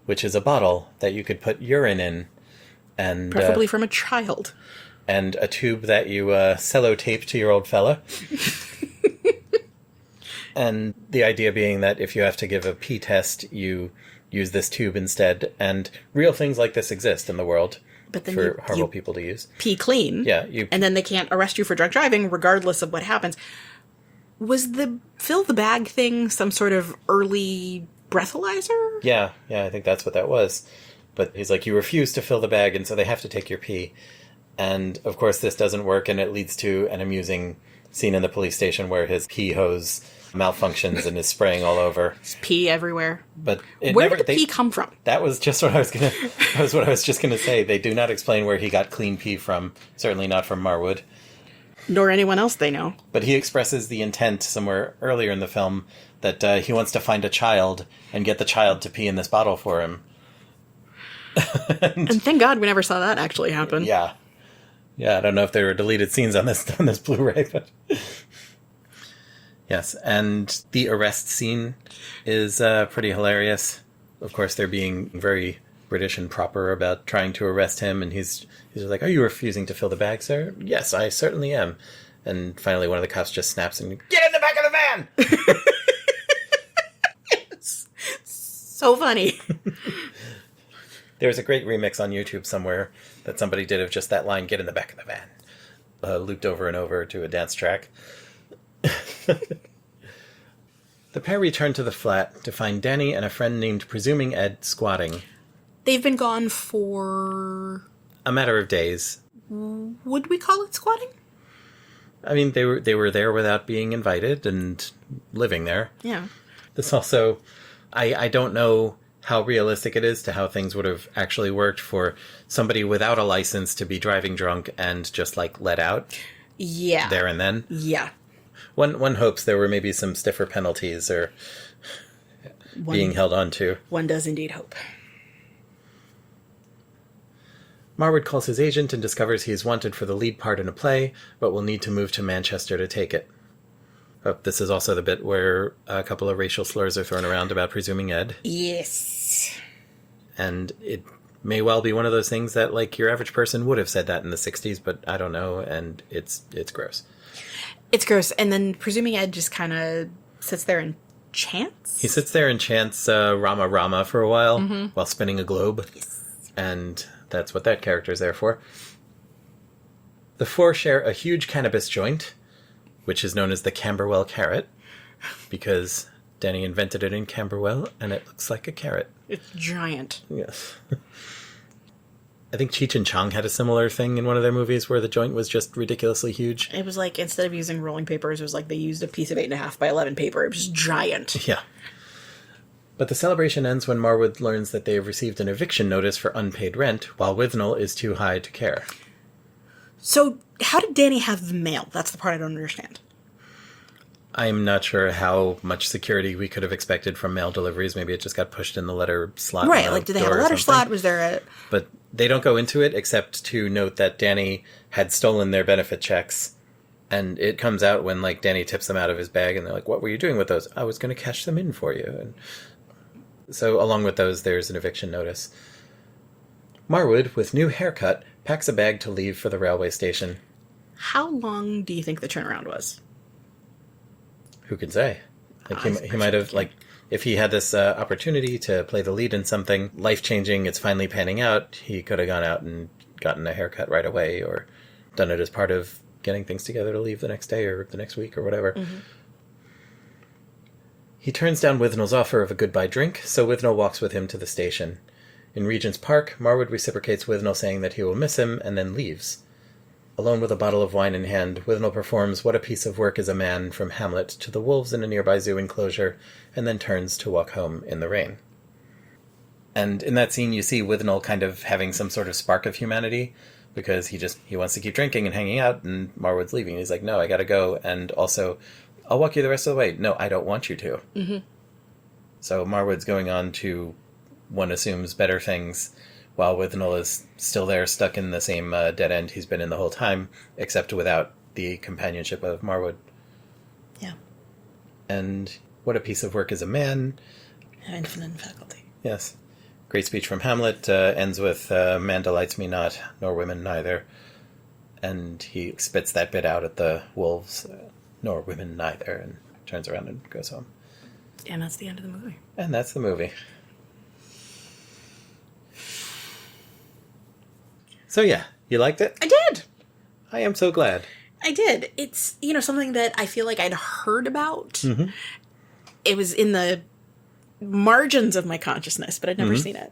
A: which is a bottle that you could put urine in. And
B: preferably from a child.
A: And a tube that you sellotape to your old fella. And the idea being that if you have to give a pee test, you use this tube instead. And real things like this exist in the world
B: but then
A: for horrible people to use.
B: Pee clean.
A: Yeah.
B: And then they can't arrest you for drunk driving regardless of what happens. Was the fill the bag thing some sort of early breathalyzer?
A: Yeah, I think that's what that was. But he's like, you refuse to fill the bag, and so they have to take your pee. And, of course, this doesn't work, and it leads to an amusing scene in the police station where his pee hose malfunctions and is spraying all over.
B: There's pee everywhere.
A: But
B: where did the pee come from?
A: That was just what I was just gonna say. They do not explain where he got clean pee from. Certainly not from Marwood.
B: Nor anyone else they know.
A: But he expresses the intent somewhere earlier in the film that he wants to find a child and get the child to pee in this bottle for him.
B: and thank God we never saw that actually happen.
A: Yeah. Yeah, I don't know if there were deleted scenes on this Blu-ray, but... Yes, and the arrest scene is pretty hilarious. Of course, they're being very British and proper about trying to arrest him, and he's just like, are you refusing to fill the bag, sir? Yes, I certainly am. And finally one of the cops just snaps and, get in the back of the van!
B: So funny.
A: There's a great remix on YouTube somewhere that somebody did of just that line, get in the back of the van, looped over and over to a dance track. The pair return to the flat to find Danny and a friend named Presuming Ed squatting.
B: They've been gone for...
A: a matter of days.
B: Would we call it squatting?
A: I mean, they were there without being invited and living there.
B: Yeah.
A: This also... I don't know how realistic it is to how things would have actually worked for somebody without a license to be driving drunk and just, like, let out.
B: Yeah.
A: There and then.
B: Yeah.
A: One hopes there were maybe some stiffer penalties or being held on to.
B: One does indeed hope.
A: Marwood calls his agent and discovers he is wanted for the lead part in a play, but will need to move to Manchester to take it. Oh, this is also the bit where a couple of racial slurs are thrown around about presuming Ed.
B: Yes.
A: And it may well be one of those things that, like, your average person would have said that in the 60s, but I don't know, and it's gross.
B: It's gross. And then presuming Ed just kind of sits there and chants?
A: He sits there and chants Rama Rama for a while while spinning a globe.
B: Yes.
A: And that's what that character's there for. The four share a huge cannabis joint, which is known as the Camberwell carrot, because Danny invented it in Camberwell, and it looks like a carrot.
B: It's giant.
A: Yes. I think Cheech and Chong had a similar thing in one of their movies where the joint was just ridiculously huge.
B: It was like, instead of using rolling papers, it was like they used a piece of 8.5 by 11 paper. It was giant.
A: Yeah. But the celebration ends when Marwood learns that they have received an eviction notice for unpaid rent, while Withnail is too high to care.
B: So, how did Danny have the mail? That's the part I don't understand.
A: I'm not sure how much security we could have expected from mail deliveries. Maybe it just got pushed in the letter slot.
B: Right, like, did they have a letter slot? Was there a...
A: But they don't go into it except to note that Danny had stolen their benefit checks. And it comes out when, like, Danny tips them out of his bag, and they're like, what were you doing with those? I was going to cash them in for you. And so along with those, there's an eviction notice. Marwood, with new haircut, packs a bag to leave for the railway station.
B: How long do you think the turnaround was?
A: Who can say? Like, he might have, like, if he had this opportunity to play the lead in something life-changing, it's finally panning out, he could have gone out and gotten a haircut right away, or done it as part of getting things together to leave the next day or the next week or whatever. Mm-hmm. He turns down Withnail's offer of a goodbye drink, so Withnail walks with him to the station. In Regent's Park, Marwood reciprocates Withnail, saying that he will miss him, and then leaves. Alone with a bottle of wine in hand, Withnail performs What a Piece of Work is a Man from Hamlet to the wolves in a nearby zoo enclosure, and then turns to walk home in the rain. And in that scene, you see Withnail kind of having some sort of spark of humanity, because he wants to keep drinking and hanging out, and Marwood's leaving. He's like, no, I gotta go, and also, I'll walk you the rest of the way. No, I don't want you to. Mm-hmm. So Marwood's going on to, one assumes, better things, while Withnail is still there, stuck in the same dead end he's been in the whole time, except without the companionship of Marwood.
B: Yeah.
A: And What a Piece of Work is a Man.
B: Infinite faculty.
A: Yes. Great speech from Hamlet, ends with, Man delights me not, nor women neither. And he spits that bit out at the wolves, nor women neither, and turns around and goes home.
B: And that's the end of the movie.
A: And that's the movie. So yeah, you liked it?
B: I did!
A: I am so glad.
B: I did. It's, something that I feel like I'd heard about. Mm-hmm. It was in the margins of my consciousness, but I'd never seen it.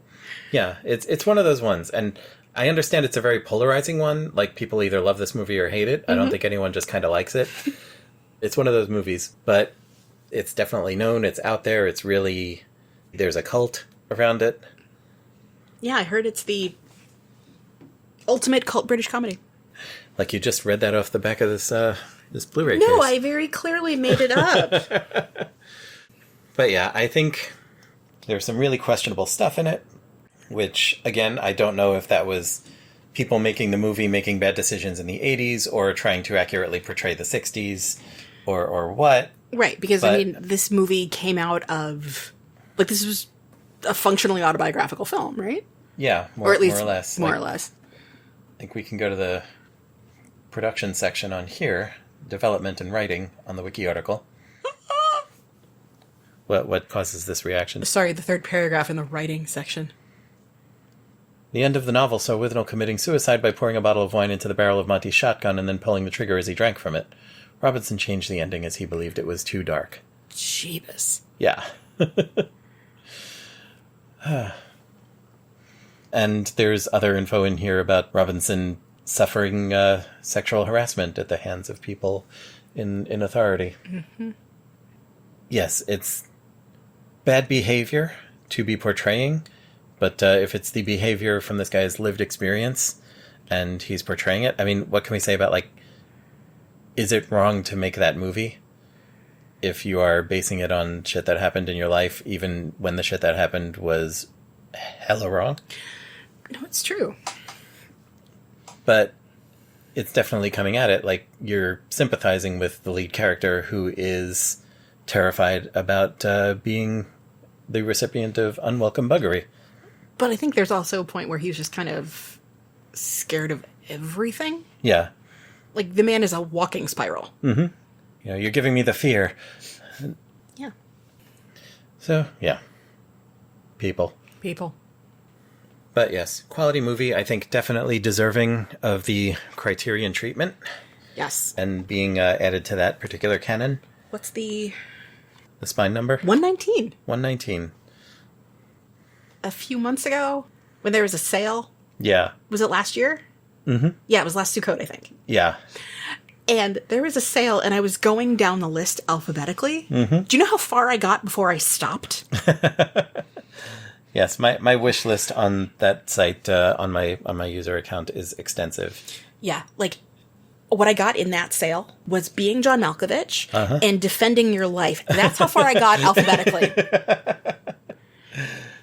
A: Yeah, it's one of those ones. And I understand it's a very polarizing one. Like, people either love this movie or hate it. I don't think anyone just kind of likes it. It's one of those movies. But it's definitely known. It's out there. It's really... There's a cult around it.
B: Yeah, I heard it's the ultimate cult British comedy.
A: Like you just read that off the back of this Blu-ray
B: No,
A: case.
B: I very clearly made it up.
A: But yeah, I think there's some really questionable stuff in it, which, again, I don't know if that was people making the movie making bad decisions in the 80s or trying to accurately portray the 60s or what.
B: Right, because, this movie came out of... Like, this was a functionally autobiographical film, right?
A: Yeah,
B: or at least
A: more or less.
B: More or less.
A: I think we can go to the production section on here, development and writing, on the wiki article. What causes this reaction?
B: Sorry, the third paragraph in the writing section.
A: The end of the novel saw Withnail committing suicide by pouring a bottle of wine into the barrel of Monty's shotgun and then pulling the trigger as he drank from it. Robinson changed the ending as he believed it was too dark.
B: Jeebus.
A: Yeah. And there's other info in here about Robinson suffering sexual harassment at the hands of people in authority. Mm-hmm. Yes, it's bad behavior to be portraying, but if it's the behavior from this guy's lived experience and he's portraying it, I mean, what can we say about, like, is it wrong to make that movie if you are basing it on shit that happened in your life, even when the shit that happened was hella wrong?
B: No, it's true.
A: But it's definitely coming at it. Like, you're sympathizing with the lead character who is terrified about being the recipient of unwelcome buggery.
B: But I think there's also a point where he's just kind of scared of everything.
A: Yeah.
B: Like, the man is a walking spiral.
A: Mm-hmm. You know, you're giving me the fear.
B: Yeah.
A: So, yeah. People. But yes, quality movie, I think definitely deserving of the Criterion treatment.
B: Yes.
A: And being added to that particular canon.
B: What's the
A: spine number?
B: 119.
A: 119.
B: A few months ago, when there was a sale.
A: Yeah.
B: Was it last year?
A: Mm-hmm.
B: Yeah, it was last Sukkot, I think.
A: Yeah.
B: And there was a sale, and I was going down the list alphabetically.
A: Mm-hmm.
B: Do you know how far I got before I stopped?
A: Yes, my wish list on that site, on my user account, is extensive.
B: Yeah, like, what I got in that sale was Being John Malkovich and Defending Your Life. That's how far I got alphabetically.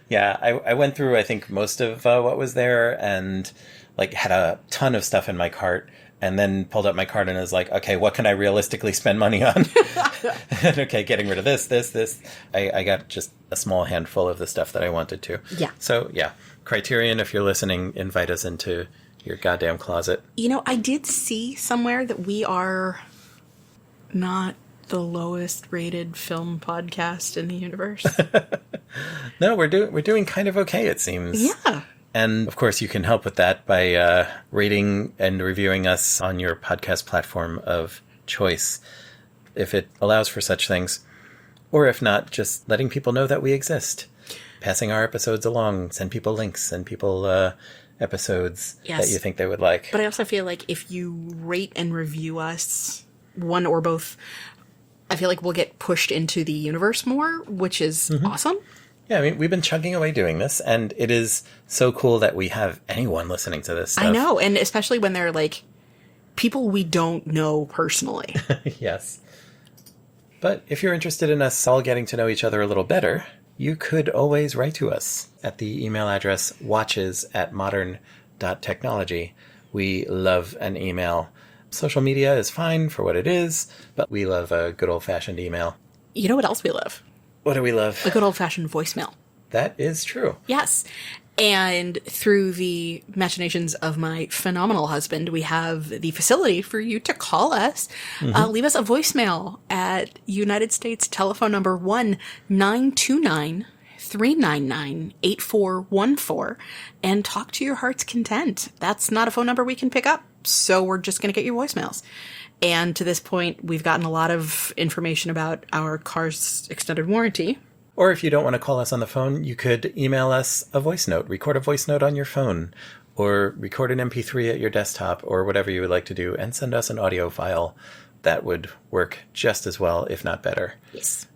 A: Yeah, I went through, I think, most of what was there, and like had a ton of stuff in my cart, and then pulled up my cart and was like, okay, what can I realistically spend money on? Okay, getting rid of this. I got just a small handful of the stuff that I wanted to.
B: Yeah.
A: So, yeah. Criterion, if you're listening, invite us into your goddamn closet.
B: You know, I did see somewhere that we are not the lowest rated film podcast in the universe.
A: No, we're doing kind of okay, it seems.
B: Yeah.
A: And, of course, you can help with that by rating and reviewing us on your podcast platform of choice, if it allows for such things. Or if not, just letting people know that we exist. Passing our episodes along. Send people links. Send people episodes that you think they would like.
B: But I also feel like if you rate and review us, one or both, I feel like we'll get pushed into the universe more, which is awesome.
A: Yeah, I mean, we've been chugging away doing this, and it is so cool that we have anyone listening to this stuff.
B: I know, and especially when they're, like, people we don't know personally.
A: Yes. But if you're interested in us all getting to know each other a little better, you could always write to us at the email address watches@modern.technology. We love an email. Social media is fine for what it is, but we love a good old-fashioned email.
B: You know what else we love?
A: What do we love?
B: A good old-fashioned voicemail.
A: That is true.
B: Yes. And through the machinations of my phenomenal husband, we have the facility for you to call us. Leave us a voicemail at United States telephone number 1-929-399-8414 and talk to your heart's content. That's not a phone number we can pick up, so we're just going to get your voicemails. And to this point, we've gotten a lot of information about our car's extended warranty.
A: Or if you don't want to call us on the phone, you could email us a voice note. Record a voice note on your phone, or record an MP3 at your desktop, or whatever you would like to do, and send us an audio file. That would work just as well, if not better.
B: Yes.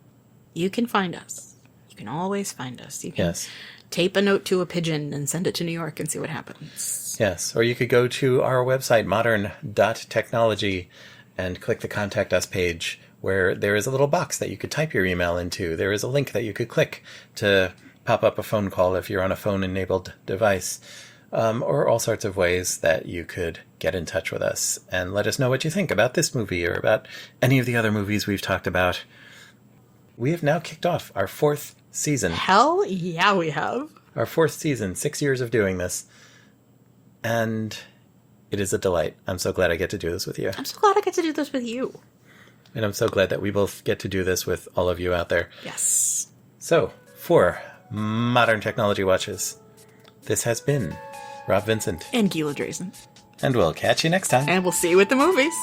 B: You can find us. You can always find us. You can tape a note to a pigeon and send it to New York and see what happens.
A: Yes. Or you could go to our website, modern.technology, and click the Contact Us page, where there is a little box that you could type your email into. There is a link that you could click to pop up a phone call if you're on a phone-enabled device, or all sorts of ways that you could get in touch with us and let us know what you think about this movie or about any of the other movies we've talked about. We have now kicked off our 4th season.
B: Hell yeah, we have.
A: Our 4th season, 6 years of doing this. And it is a delight. I'm so glad I get to do this with you.
B: I'm so glad I get to do this with you.
A: And I'm so glad that we both get to do this with all of you out there.
B: Yes.
A: So, for Modern Technology Watches, this has been Rob Vincent.
B: And Gila Drazen.
A: And we'll catch you next time.
B: And we'll see you at the movies.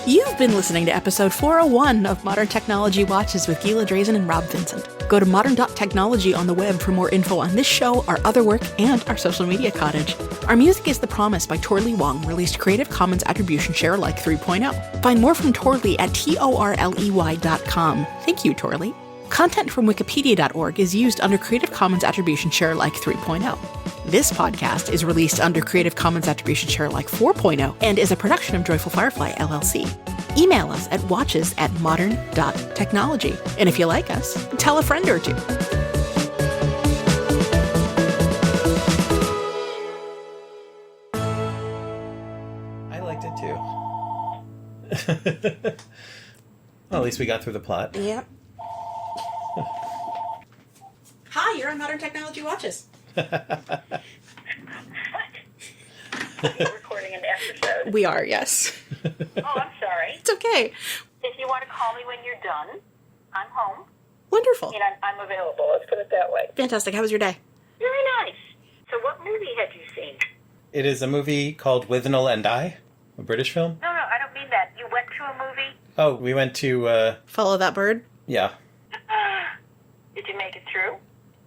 B: You've been listening to episode 401 of Modern Technology Watches with Gila Drazen and Rob Vincent. Go to modern.technology on the web for more info on this show, our other work, and our social media cottage. Our music is The Promise by Torley Wong, released Creative Commons Attribution Share Alike 3.0. Find more from Torley at torley.com. Thank you, Torley. Content from wikipedia.org is used under Creative Commons Attribution Share Alike 3.0. This podcast is released under Creative Commons Attribution Share Alike 4.0 and is a production of Joyful Firefly, LLC. Email us at watches@modern.technology. And if you like us, tell a friend or two.
A: Well, at least we got through the plot.
B: Yep. Hi, you're on Modern Technology Watches.
C: What? Are you recording an episode?
B: We are, yes.
C: Oh, I'm sorry.
B: It's okay.
C: If you want to call me when you're done, I'm home.
B: Wonderful.
C: And I'm available. Let's put it that way.
B: Fantastic. How was your day?
C: Very nice. So what movie had you seen?
A: It is a movie called Withnail and I, a British film.
C: No, I don't mean that. You went to a movie?
A: Oh, we went to,
B: Follow that bird?
A: yeah.
C: Did you make it through?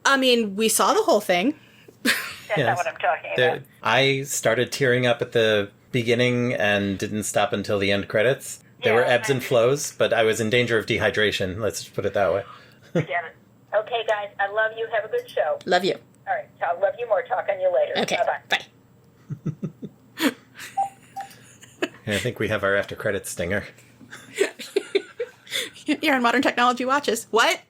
B: I mean, we saw the whole thing.
C: That's
A: Yes.
C: not what I'm talking about.
A: I started tearing up at the beginning and didn't stop until the end credits. There
C: Yeah,
A: were ebbs and flows, but I was in danger of dehydration. Let's just put it that way.
C: Forget it. Okay, guys, I love you. Have a good show.
B: Love you.
C: All right, I'll love you more. Talk on you later.
B: Okay.
C: Bye-bye.
B: Bye.
A: I think we have our after credits stinger.
B: You're on Modern Technology Watches. What?